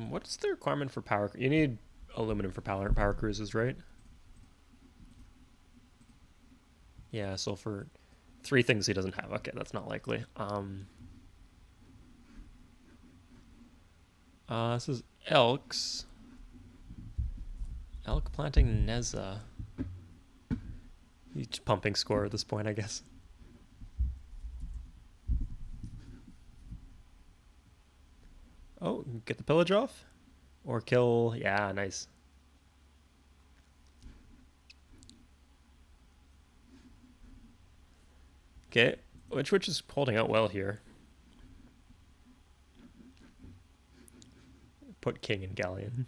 What's the requirement for power? You need aluminum for power cruises, right? Yeah, sulfur. 3 things he doesn't have. Okay, that's not likely. This is Elks. Elk planting Neza. He's pumping score at this point, I guess. Oh, get the pillage off? Or kill... Yeah, nice. Okay, which is holding out well here. Put king in galleon.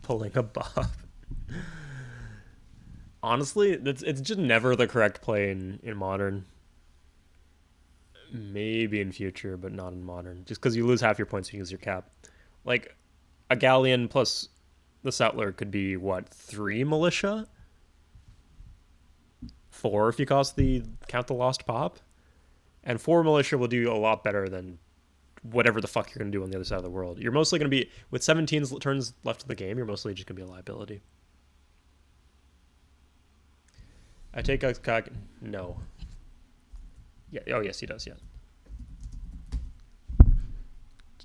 Pulling a bob. Honestly, it's just never the correct play in modern. Maybe in future, but not in modern. Just because you lose half your points if you use your cap. Like, a galleon plus the settler could be, what, 3 militia? 4 if you count the lost pop? And 4 militia will do a lot better than whatever the fuck you're going to do on the other side of the world. You're mostly going to be, with 17 turns left in the game, you're mostly just going to be a liability. I take a... No. Yeah. Oh, yes, he does, yeah.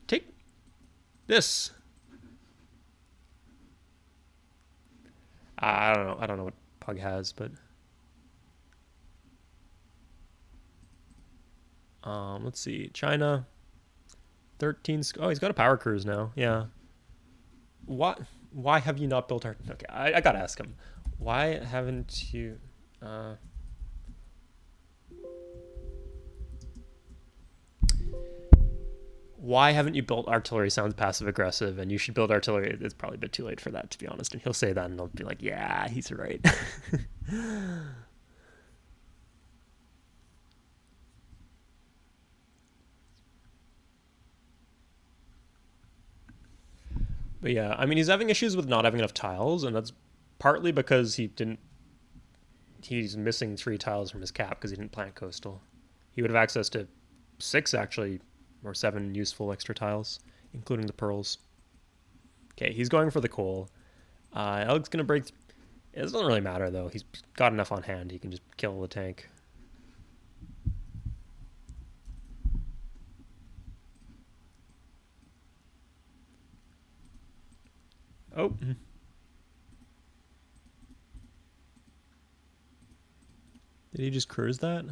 Take this. I don't know. I don't know what Pug has, but... let's see. China. 13... Oh, he's got a power cruise now. Yeah. What? Why have you not built our? Okay, I gotta ask him. Why haven't you? Uh, why haven't you built artillery? Sounds passive aggressive, and you should build artillery. It's probably a bit too late for that, to be honest. And he'll say that, and I'll be like, yeah, he's right. But yeah, I mean, he's having issues with not having enough tiles, and that's partly because he didn't. He's missing 3 tiles from his cap because he didn't plant coastal. He would have access to 6 actually, or 7 useful extra tiles, including the pearls. Okay, he's going for the coal. Elk's gonna break. It doesn't really matter though. He's got enough on hand. He can just kill the tank. Oh. Did he just cruise that?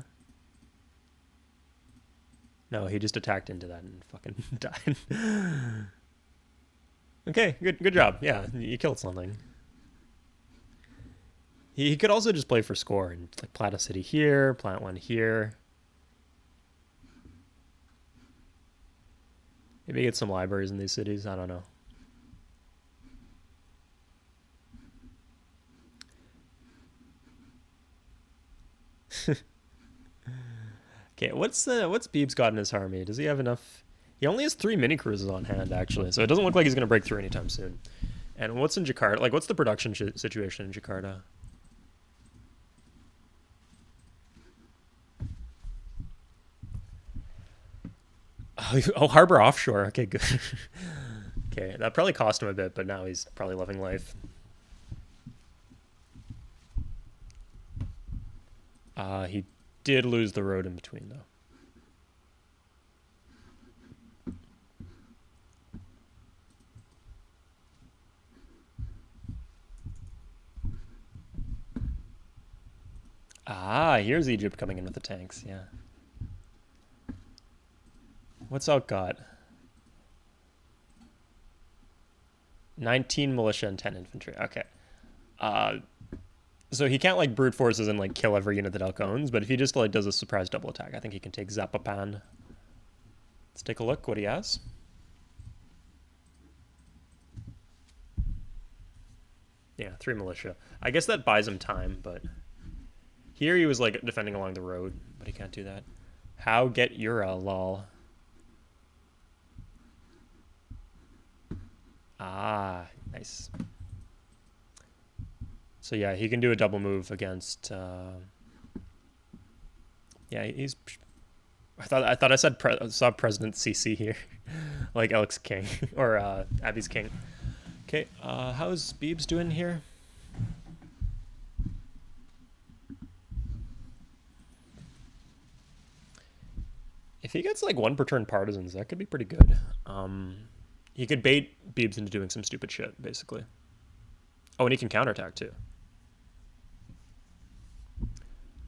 No, he just attacked into that and fucking died. Okay, good job. Yeah, you killed something. He could also just play for score and like plant a city here, plant one here. Maybe get some libraries in these cities. I don't know. Okay, what's Beeb's got in his army? Does he have enough? He only has 3 mini cruises on hand actually, so it doesn't look like he's gonna break through anytime soon. And what's in Jakarta? Like, what's the production situation in Jakarta? Oh, harbor offshore. Okay, good. Okay, that probably cost him a bit, but now he's probably loving life. He did lose the road in between, though. Here's Egypt coming in with the tanks, yeah. What's Elk got? 19 militia and 10 infantry. Okay. Uh, so he can't like brute forces and like kill every unit that Elk owns, but if he just like does a surprise double attack, I think he can take Zapopan. Let's take a look what he has. Yeah, 3 militia. I guess that buys him time, but here he was like defending along the road, but he can't do that. How get Ura, lol. Nice. So yeah, he can do a double move against. Yeah, he's. I thought I saw President CC here, like Elk's king or Abby's king. Okay, how's Beebs doing here? If he gets like 1 per turn partisans, that could be pretty good. He could bait Beebs into doing some stupid shit, basically. Oh, and he can counterattack too.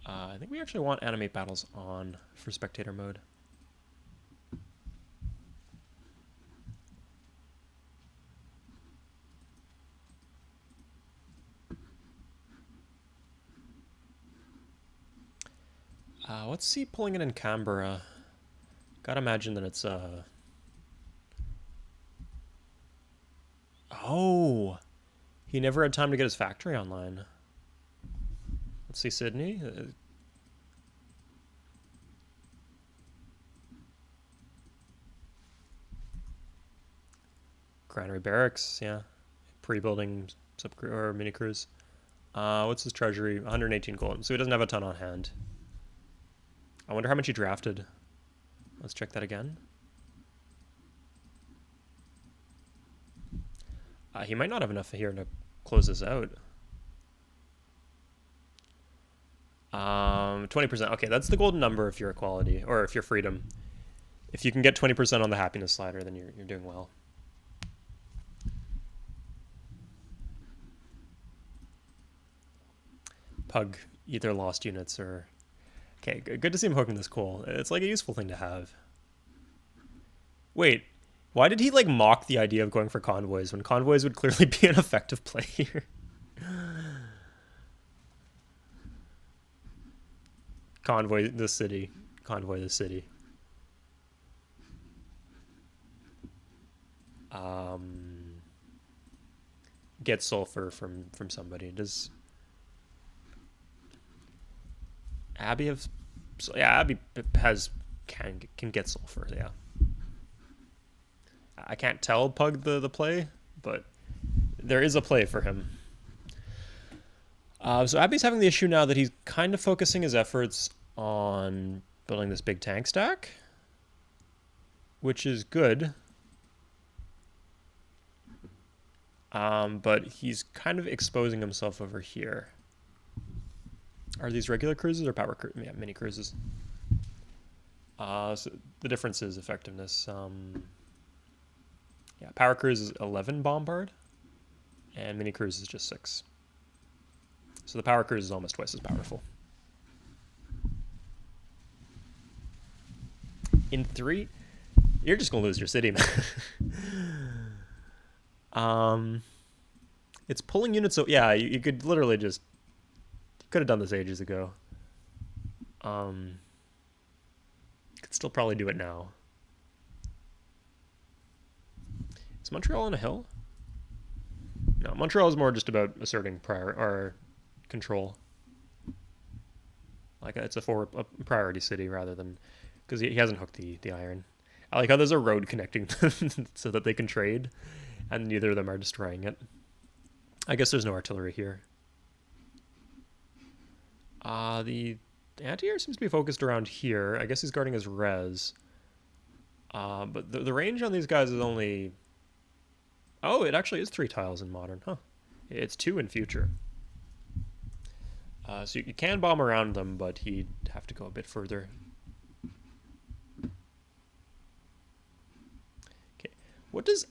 I think we actually want animate battles on for spectator mode. Let's see pulling it in Canberra. Gotta imagine that it's Oh, he never had time to get his factory online. Let's see Sydney. Granary Barracks, yeah. Pre-building or mini cruise. What's his treasury? 118 gold. So he doesn't have a ton on hand. I wonder how much he drafted. Let's check that again. He might not have enough here to close this out. 20%. Okay, that's the golden number if you're equality or if you're freedom. If you can get 20% on the happiness slider, then you're doing well. Pug either lost units or... Okay, good to see him hooking this coal. It's like a useful thing to have. Wait, Why did he like mock the idea of going for convoys when convoys would clearly be an effective play here? Convoy the city. Convoy the city. Get sulfur from somebody. Does Abby have? Yeah, Abby has can get sulfur. Yeah. I can't tell Pug the play, but there is a play for him. So Abby's having the issue now that he's kind of focusing his efforts on building this big tank stack, which is good. But he's kind of exposing himself over here. Are these regular cruises or power cruises? Yeah, mini cruises. So the difference is effectiveness. Yeah, power cruise is 11 bombard, and mini cruise is just 6. So the power cruise is almost twice as powerful. In 3, you're just gonna lose your city, man. It's pulling units. So yeah, you could literally just could have done this ages ago. Could still probably do it now. Is Montreal on a hill? No, Montreal is more just about asserting control. Like it's a priority city rather than because he hasn't hooked the iron. I like how there's a road connecting them so that they can trade, and neither of them are destroying it. I guess there's no artillery here. The anti-air seems to be focused around here. I guess he's guarding his res. But the range on these guys is only... Oh, it actually is 3 tiles in modern, huh? It's 2 in future. So you can bomb around them, but he'd have to go a bit further. Okay, what does...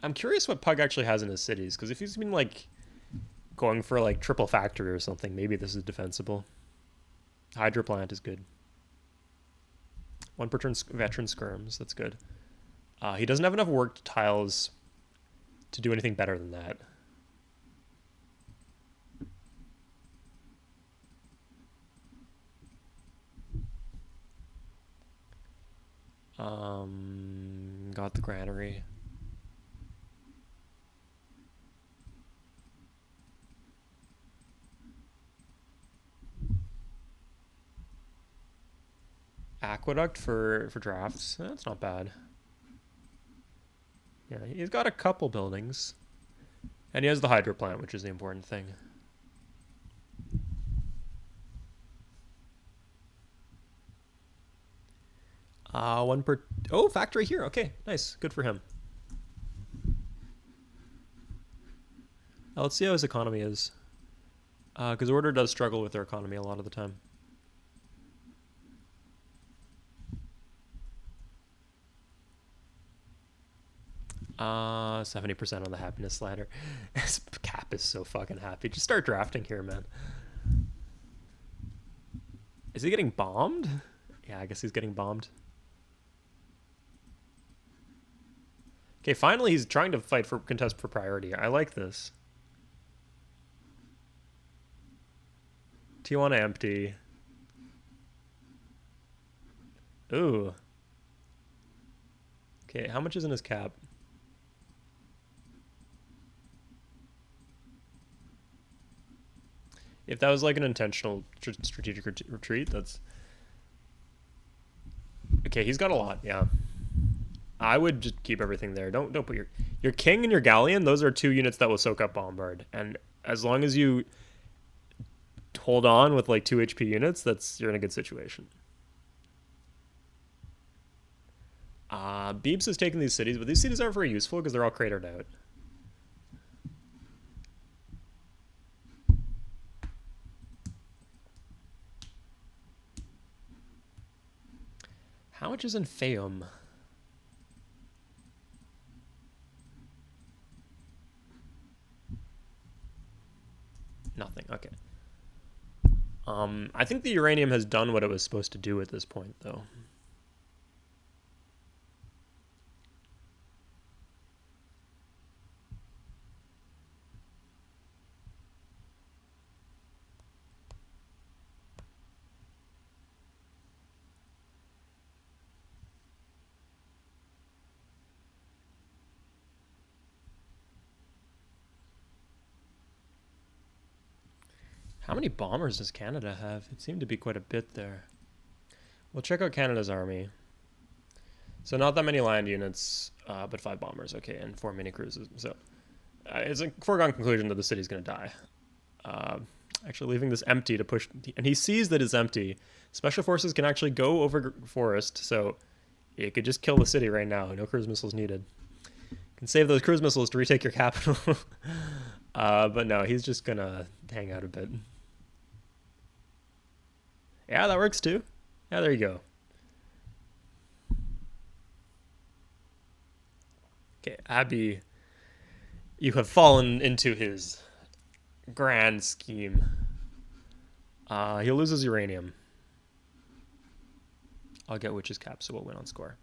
I'm curious what Pug actually has in his cities, because if he's been, like, going for, like, triple factory or something, maybe this is defensible. Hydro plant is good. 1 per turn veteran skirms, that's good. He doesn't have enough worked tiles to do anything better than that. Got the granary. Aqueduct for drafts. That's not bad. Yeah, he's got a couple buildings. And he has the hydro plant, which is the important thing. One per... Oh, factory here. Okay, nice. Good for him. Let's see how his economy is. Because Order does struggle with their economy a lot of the time. 70% on the happiness slider. Cap is so fucking happy. Just start drafting here, man. Is he getting bombed? Yeah, I guess he's getting bombed. Okay, finally he's trying to contest for priority. I like this. Tijuana empty. Ooh. Okay, how much is in his cap? If that was like an intentional strategic retreat, that's... Okay, he's got a lot, yeah. I would just keep everything there. Don't put your king and your galleon, those are 2 units that will soak up bombard. And as long as you hold on with like 2 HP units, you're in a good situation. Beebs is taking these cities, but these cities aren't very useful because they're all cratered out. How much is in Fayum? Nothing, okay. I think the uranium has done what it was supposed to do at this point, though. How many bombers does Canada have? It seemed to be quite a bit there. We'll check out Canada's army. So not that many land units, but 5 bombers, okay, and 4 mini cruises. So it's a foregone conclusion that the city's going to die. Actually leaving this empty to push, and he sees that it's empty. Special forces can actually go over forest, so it could just kill the city right now. No cruise missiles needed. Can save those cruise missiles to retake your capital. But no, he's just gonna hang out a bit. Yeah, that works too. Yeah, there you go. Okay, Abby, you have fallen into his grand scheme. He loses uranium. I'll get Witch's Cap, so we'll win on score.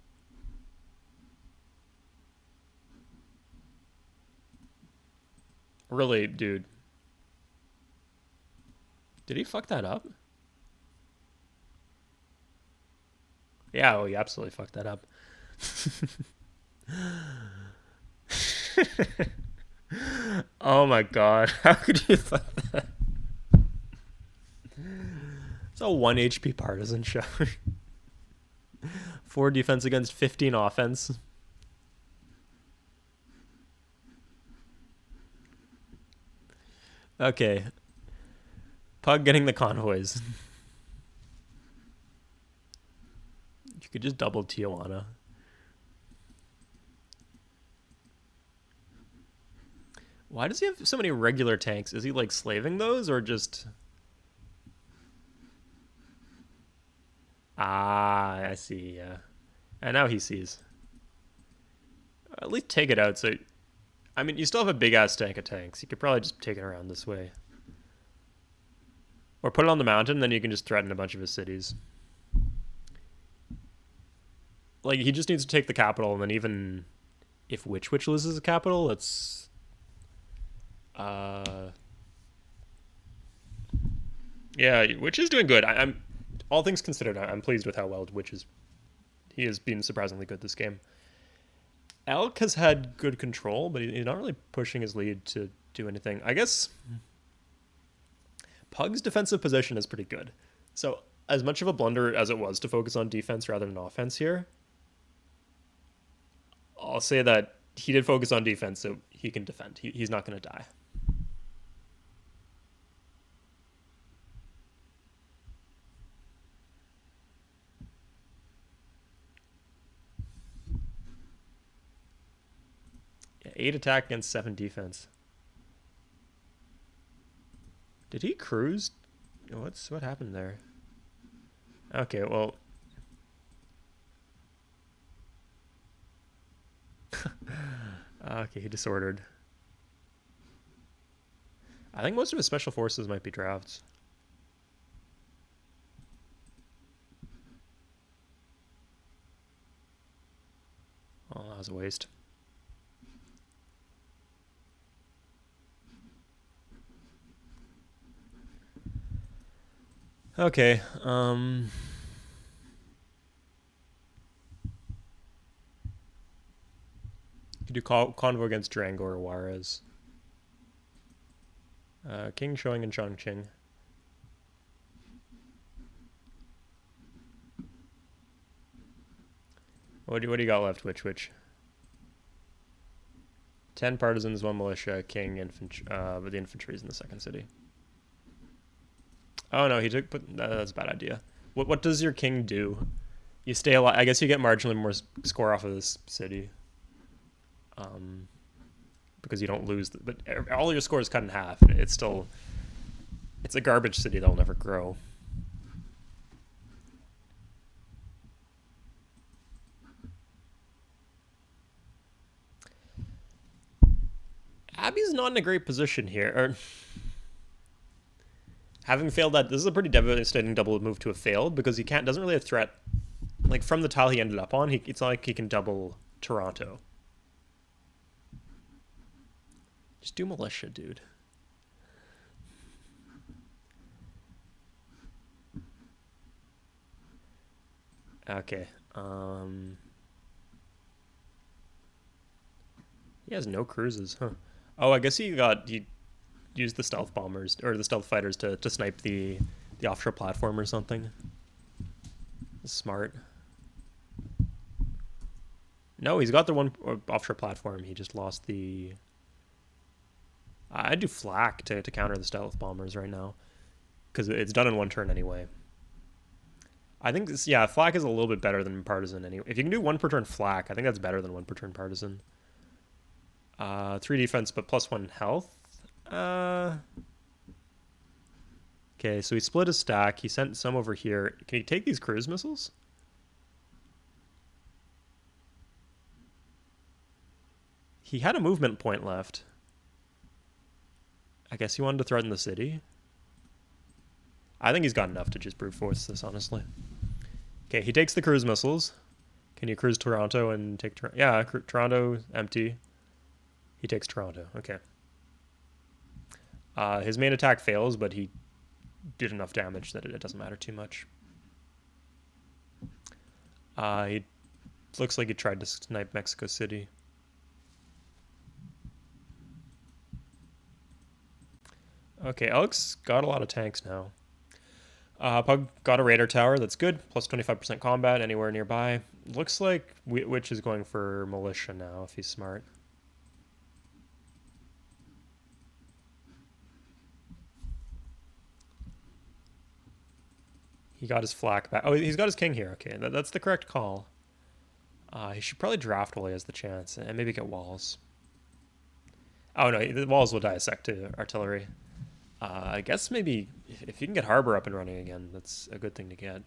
Really, dude. Did he fuck that up? Yeah, oh, he absolutely fucked that up. Oh my god, how could you fuck that? It's a 1 HP partisan show. 4 defense against 15 offense. Okay. Pug getting the convoys. You could just double Tijuana. Why does he have so many regular tanks? Is he like slaving those or just... Ah, I see, yeah. And now he sees. At least take it out so... I mean, you still have a big-ass tank of tanks. You could probably just take it around this way. Or put it on the mountain, then you can just threaten a bunch of his cities. Like, he just needs to take the capital, and then even if Witch loses the capital, it's... Yeah, Witch is doing good. I'm all things considered, I'm pleased with how well Witch is. He has been surprisingly good this game. Elk has had good control, but he's not really pushing his lead to do anything. I guess Pug's defensive position is pretty good. So as much of a blunder as it was to focus on defense rather than offense here, I'll say that he did focus on defense, so he can defend. He's not going to die. Yeah, 8 attack against 7 defense. Did he cruise? What happened there? Okay, well... Okay, he disordered. I think most of his special forces might be drafts. Oh, that was a waste. Okay, you could do convoy against Durango or Juarez. King showing in Chongqing. What do you got left? Which? 10 partisans, 1 militia, king, infantry. But the infantry's in the second city. Oh no, that's a bad idea. What does your king do? You stay alive. I guess you get marginally more score off of this city. Because you don't lose, but all your score is cut in half. It's a garbage city that'll never grow. Abby's not in a great position here. Or having failed that, this is a pretty devastating double move to have failed because he doesn't really have threat. Like from the tile he ended up on, it's not like he can double Toronto. Just do militia, dude. Okay. He has no cruises, huh? Oh, I guess he use the stealth bombers or the stealth fighters to snipe the offshore platform or something. Smart. No, he's got the one offshore platform. He just lost the. I'd do flak to counter the stealth bombers right now because it's done in one turn anyway. I think this, yeah, flak is a little bit better than partisan anyway. If you can do one per turn flak, I think that's better than one per turn partisan. 3 defense, but +1 health. Okay, so he split his stack. He sent some over here. Can he take these cruise missiles? He had a movement point left. I guess he wanted to threaten the city. I think he's got enough to just brute force this, honestly. Okay, he takes the cruise missiles. Can you cruise Toronto and take Toronto? Yeah, Toronto empty. He takes Toronto. Okay. His main attack fails, but he did enough damage that it doesn't matter too much. He looks like he tried to snipe Mexico City. Okay, Alex got a lot of tanks now. Pug got a radar tower. That's good. Plus 25% combat anywhere nearby. Looks like Witch is going for militia now if he's smart. He got his flak back. Oh, he's got his king here. Okay, that's the correct call. He should probably draft while he has the chance and maybe get walls. Oh, no, the walls will dissect to artillery. I guess maybe if you can get harbor up and running again, that's a good thing to get.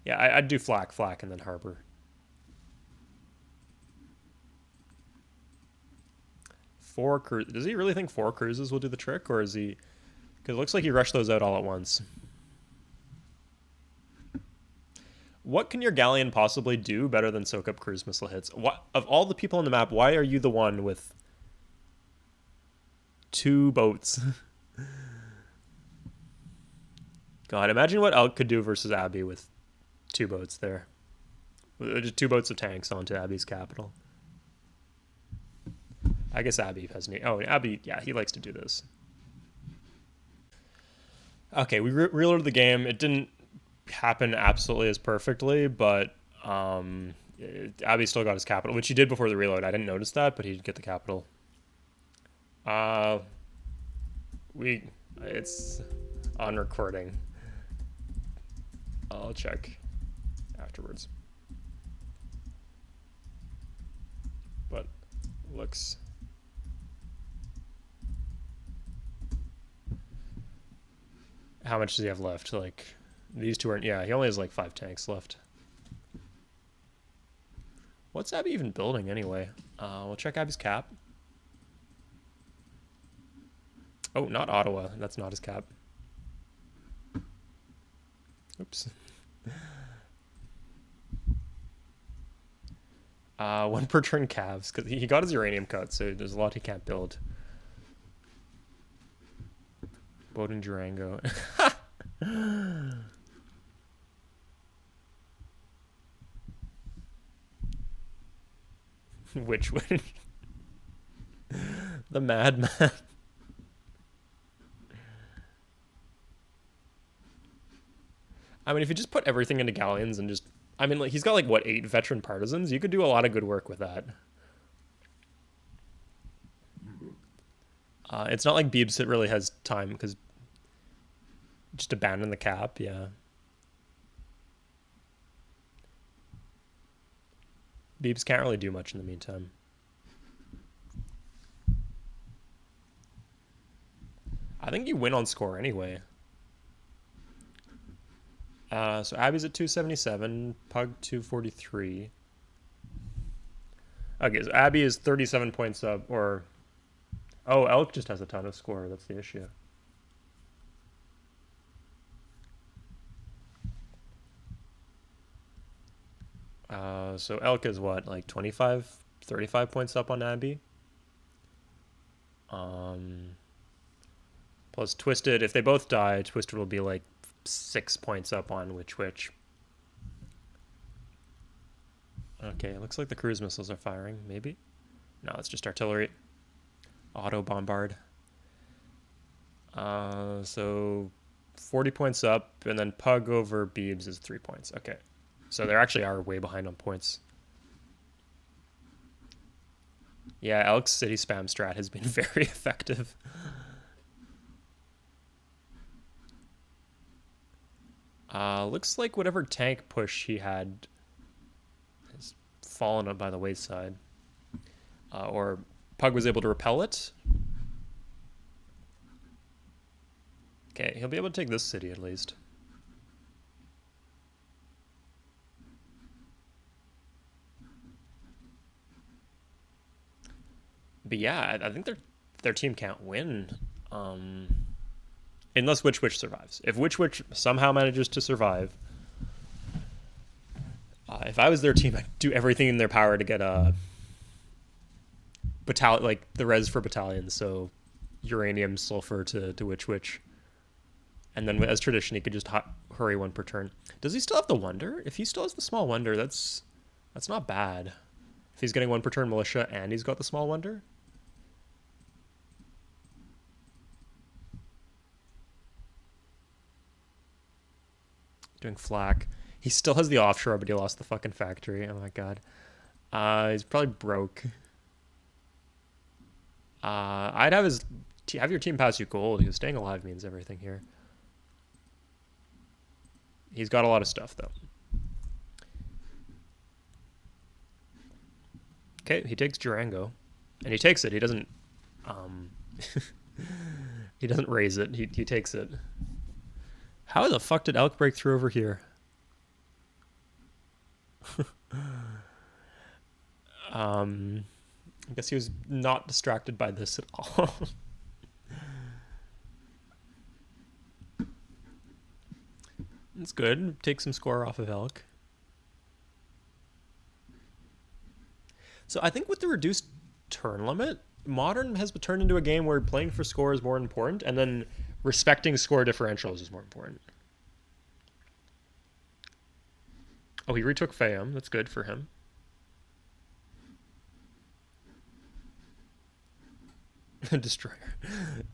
Yeah, I'd do flak, and then harbor. Does he really think 4 cruises will do the trick, or is he? Because it looks like he rushed those out all at once. What can your galleon possibly do better than soak up cruise missile hits? What of all the people on the map? Why are you the one with 2 boats? God, imagine what Elk could do versus Abbey with 2 boats there. Just 2 boats of tanks onto Abbey's capital. I guess Abbey has Abbey, yeah, he likes to do this. Okay, we reloaded the game. It didn't happen absolutely as perfectly, but Abbey still got his capital, which he did before the reload. I didn't notice that, but he did get the capital. It's on recording. I'll check afterwards. But looks. How much does he have left? Like, these 2 aren't. Yeah, he only has like 5 tanks left. What's Abbey even building anyway? We'll check Abbey's cap. Oh, not Ottawa. That's not his cap. Oops. 1 per turn calves, because he got his uranium cut, so there's a lot he can't build. Boating Durango. Which one? The madman. I mean, if you just put everything into galleons and just... I mean, like, he's got, like, what, 8 veteran partisans? You could do a lot of good work with that. It's not like Beebs really has time, because... Just abandon the cap, yeah. Beebs can't really do much in the meantime. I think you win on score anyway. So Abbey's at 277, Pug 243. Okay, so Abbey is 37 points up, or... Oh, Elk just has a ton of score, that's the issue. So Elk is what, like 25, 35 points up on Abbey? Plus Twisted, if they both die, Twisted will be like 6 points up on Witch. Okay, it looks like the cruise missiles are firing, maybe? No, it's just artillery. Auto bombard. So 40 points up, and then Pug over Beebs is 3 points. Okay. So they actually are way behind on points. Yeah, Elk's city spam strat has been very effective. Looks like whatever tank push he had has fallen up by the wayside. Or Pug was able to repel it. Okay, he'll be able to take this city at least. But yeah, I think their team can't win. Unless Witch survives. If Witch somehow manages to survive, if I was their team, I'd do everything in their power to get a battalion, like the res for battalions. So uranium, sulfur to Witch, and then as tradition, he could just hurry one per turn. Does he still have the wonder? If he still has the small wonder, that's not bad. If he's getting one per turn militia and he's got the small wonder. Doing flak. He still has the offshore, but he lost the fucking factory. Oh my god. He's probably broke. I'd have your team pass you gold because staying alive means everything here. He's got a lot of stuff though. Okay, he takes Durango, and he takes it. He doesn't. He doesn't raise it. He takes it. How the fuck did Elk break through over here? I guess he was not distracted by this at all. It's good. Take some score off of Elk. So I think with the reduced turn limit, Modern has turned into a game where playing for score is more important, and then respecting score differentials is more important. Oh, he retook Fayum. That's good for him. Destroyer.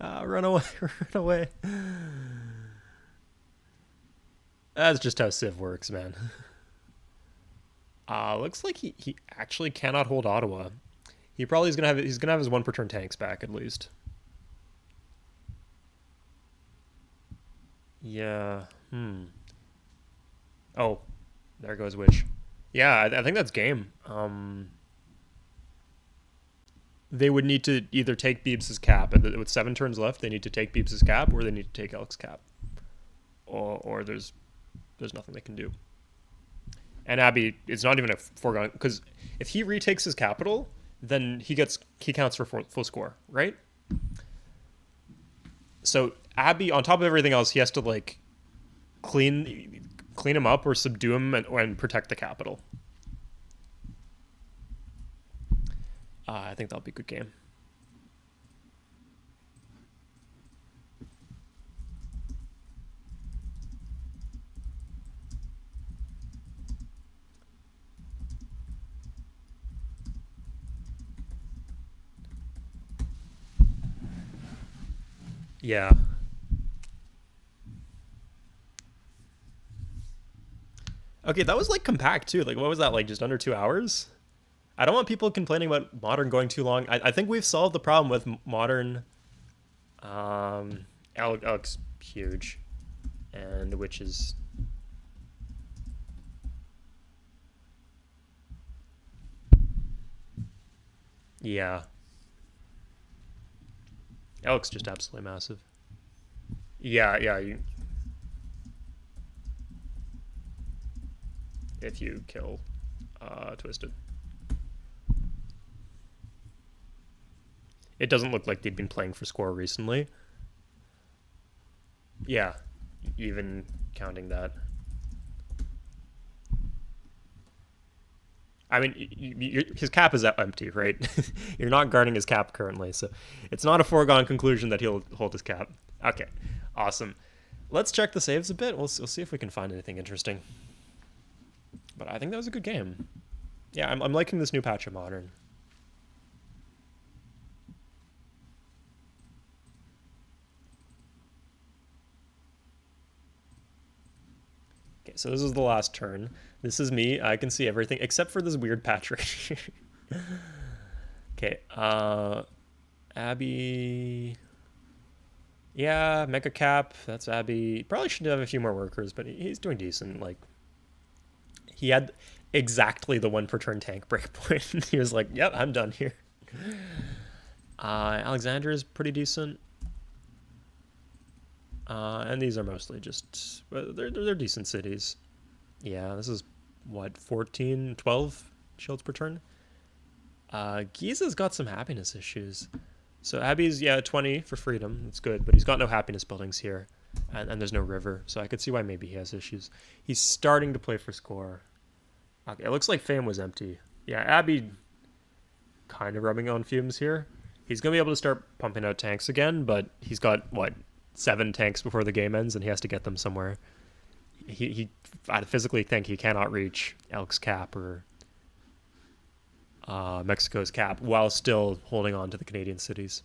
Run away, run away. That's just how Civ works, man. Looks like he actually cannot hold Ottawa. He probably is gonna have he's gonna have his one per turn tanks back at least. Yeah. Oh, there goes Witch. Yeah, I think that's game. They would need to either take Beebs' cap, and with 7 turns left, they need to take Beebs' cap, or they need to take Elk's cap, or there's nothing they can do. And Abby, it's not even a foregone because if he retakes his capital, then he counts for full score, right? So Abby, on top of everything else, he has to like clean him up or subdue him and protect the capital. I think that'll be a good game. Yeah. Okay, that was like compact too. Like, what was that, like just under 2 hours? I don't want people complaining about Modern going too long. I think we've solved the problem with Modern. Alex huge, and which is yeah. Alex just absolutely massive. Yeah. If you kill Twisted. It doesn't look like they'd been playing for score recently. Yeah, even counting that. I mean, his cap is empty, right? You're not guarding his cap currently, so it's not a foregone conclusion that he'll hold his cap. Okay, awesome. Let's check the saves a bit. We'll see if we can find anything interesting. But I think that was a good game. Yeah, I'm liking this new patch of Modern. Okay, so this is the last turn. This is me. I can see everything except for this weird patch right here. Okay, Abby. Yeah, Mega Cap. That's Abby. Probably should have a few more workers, but he's doing decent. Like, he had exactly the one per turn tank breakpoint. He was like, "Yep, I'm done here." Alexander is pretty decent. And these are mostly just they're decent cities. Yeah, this is what 14, 12 shields per turn. Giza's got some happiness issues. So Abby's, yeah, 20 for freedom. That's good, but he's got no happiness buildings here. And there's no river, so I could see why maybe he has issues. He's starting to play for score. Okay, it looks like Fame was empty. Yeah, Abby kind of rubbing on fumes here. He's going to be able to start pumping out tanks again, but he's got, what, 7 tanks before the game ends, and he has to get them somewhere. I physically think he cannot reach Elk's cap or Mexico's cap while still holding on to the Canadian cities.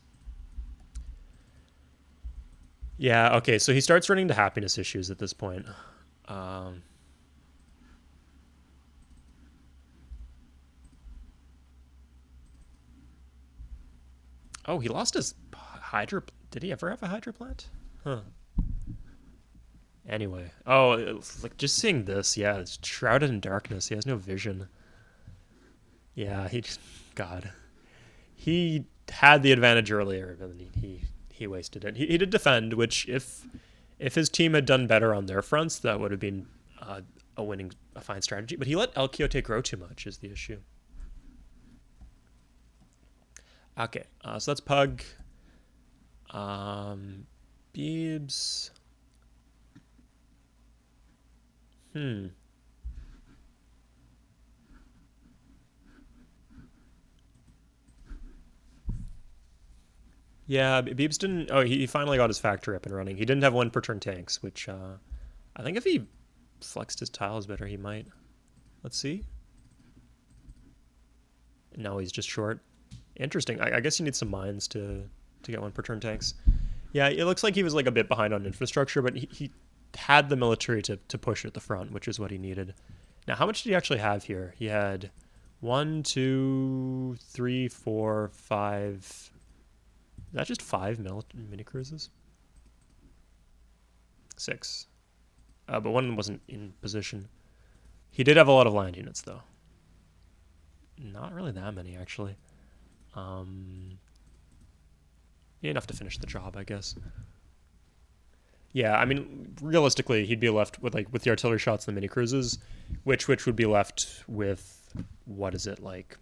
Yeah, okay, so he starts running into happiness issues at this point. Oh, he lost his hydro. Did he ever have a hydro plant? Huh. Anyway. Oh, like just seeing this, yeah, it's shrouded in darkness. He has no vision. Yeah, he just, God. He had the advantage earlier, but he wasted it. He did defend, which if his team had done better on their fronts, that would have been a fine strategy. But he let El Quixote grow too much is the issue. Okay, so that's Pug. Beebs. Yeah, Beebs didn't. Oh, he finally got his factory up and running. He didn't have one per turn tanks, which I think if he flexed his tiles better, he might. Let's see. No, he's just short. Interesting. I guess you need some mines to get one per turn tanks. Yeah, it looks like he was like a bit behind on infrastructure, but he had the military to push at the front, which is what he needed. Now, how much did he actually have here? He had 1, 2, 3, 4, 5. Is that just 5 mini cruises? 6. But one wasn't in position. He did have a lot of land units, though. Not really that many, actually. Enough to finish the job, I guess. Yeah, I mean, realistically, he'd be left with the artillery shots and the mini cruises, which would be left with what is it like?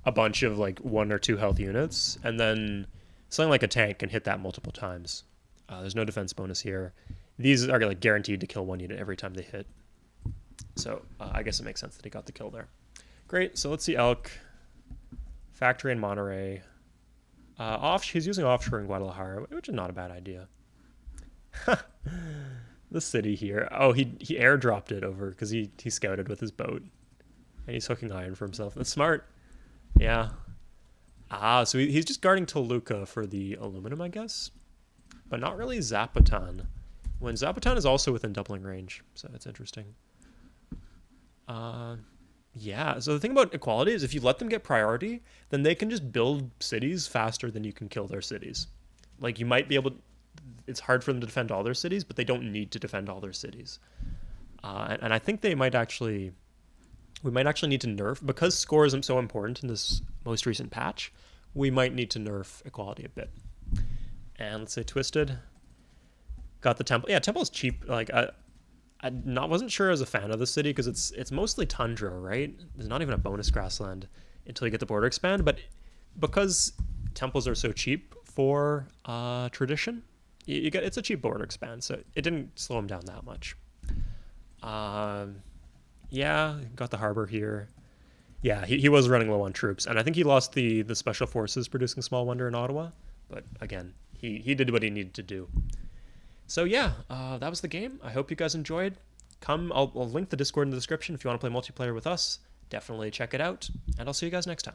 A bunch of like 1 or 2 health units, and then something like a tank can hit that multiple times. There's no defense bonus here. These are like guaranteed to kill 1 unit every time they hit. So I guess it makes sense that he got the kill there. Great. So let's see Elk. Factory in Monterey. He's using offshore in Guadalajara, which is not a bad idea. The city here. Oh, he airdropped it over because he scouted with his boat. And he's hooking iron for himself. That's smart. Yeah. So he's just guarding Toluca for the aluminum, I guess. But not really Zapotan. When Zapotan is also within doubling range. So that's interesting. Yeah, so the thing about equality is if you let them get priority, then they can just build cities faster than you can kill their cities. Like, you might be able... It's hard for them to defend all their cities, but they don't need to defend all their cities. And I think they might actually... We might actually need to nerf... Because score isn't so important in this most recent patch, we might need to nerf equality a bit. And let's say Twisted. Got the Temple. Yeah, Temple is cheap. Like, wasn't sure I was a fan of the city because it's mostly tundra, right? There's not even a bonus grassland until you get the border expand. But because temples are so cheap for tradition, it's a cheap border expand, so it didn't slow him down that much. Yeah, got the harbor here. Yeah, he was running low on troops, and I think he lost the special forces producing Small Wonder in Ottawa. But again, he did what he needed to do. So yeah, that was the game. I hope you guys enjoyed. I'll link the Discord in the description if you want to play multiplayer with us. Definitely check it out, and I'll see you guys next time.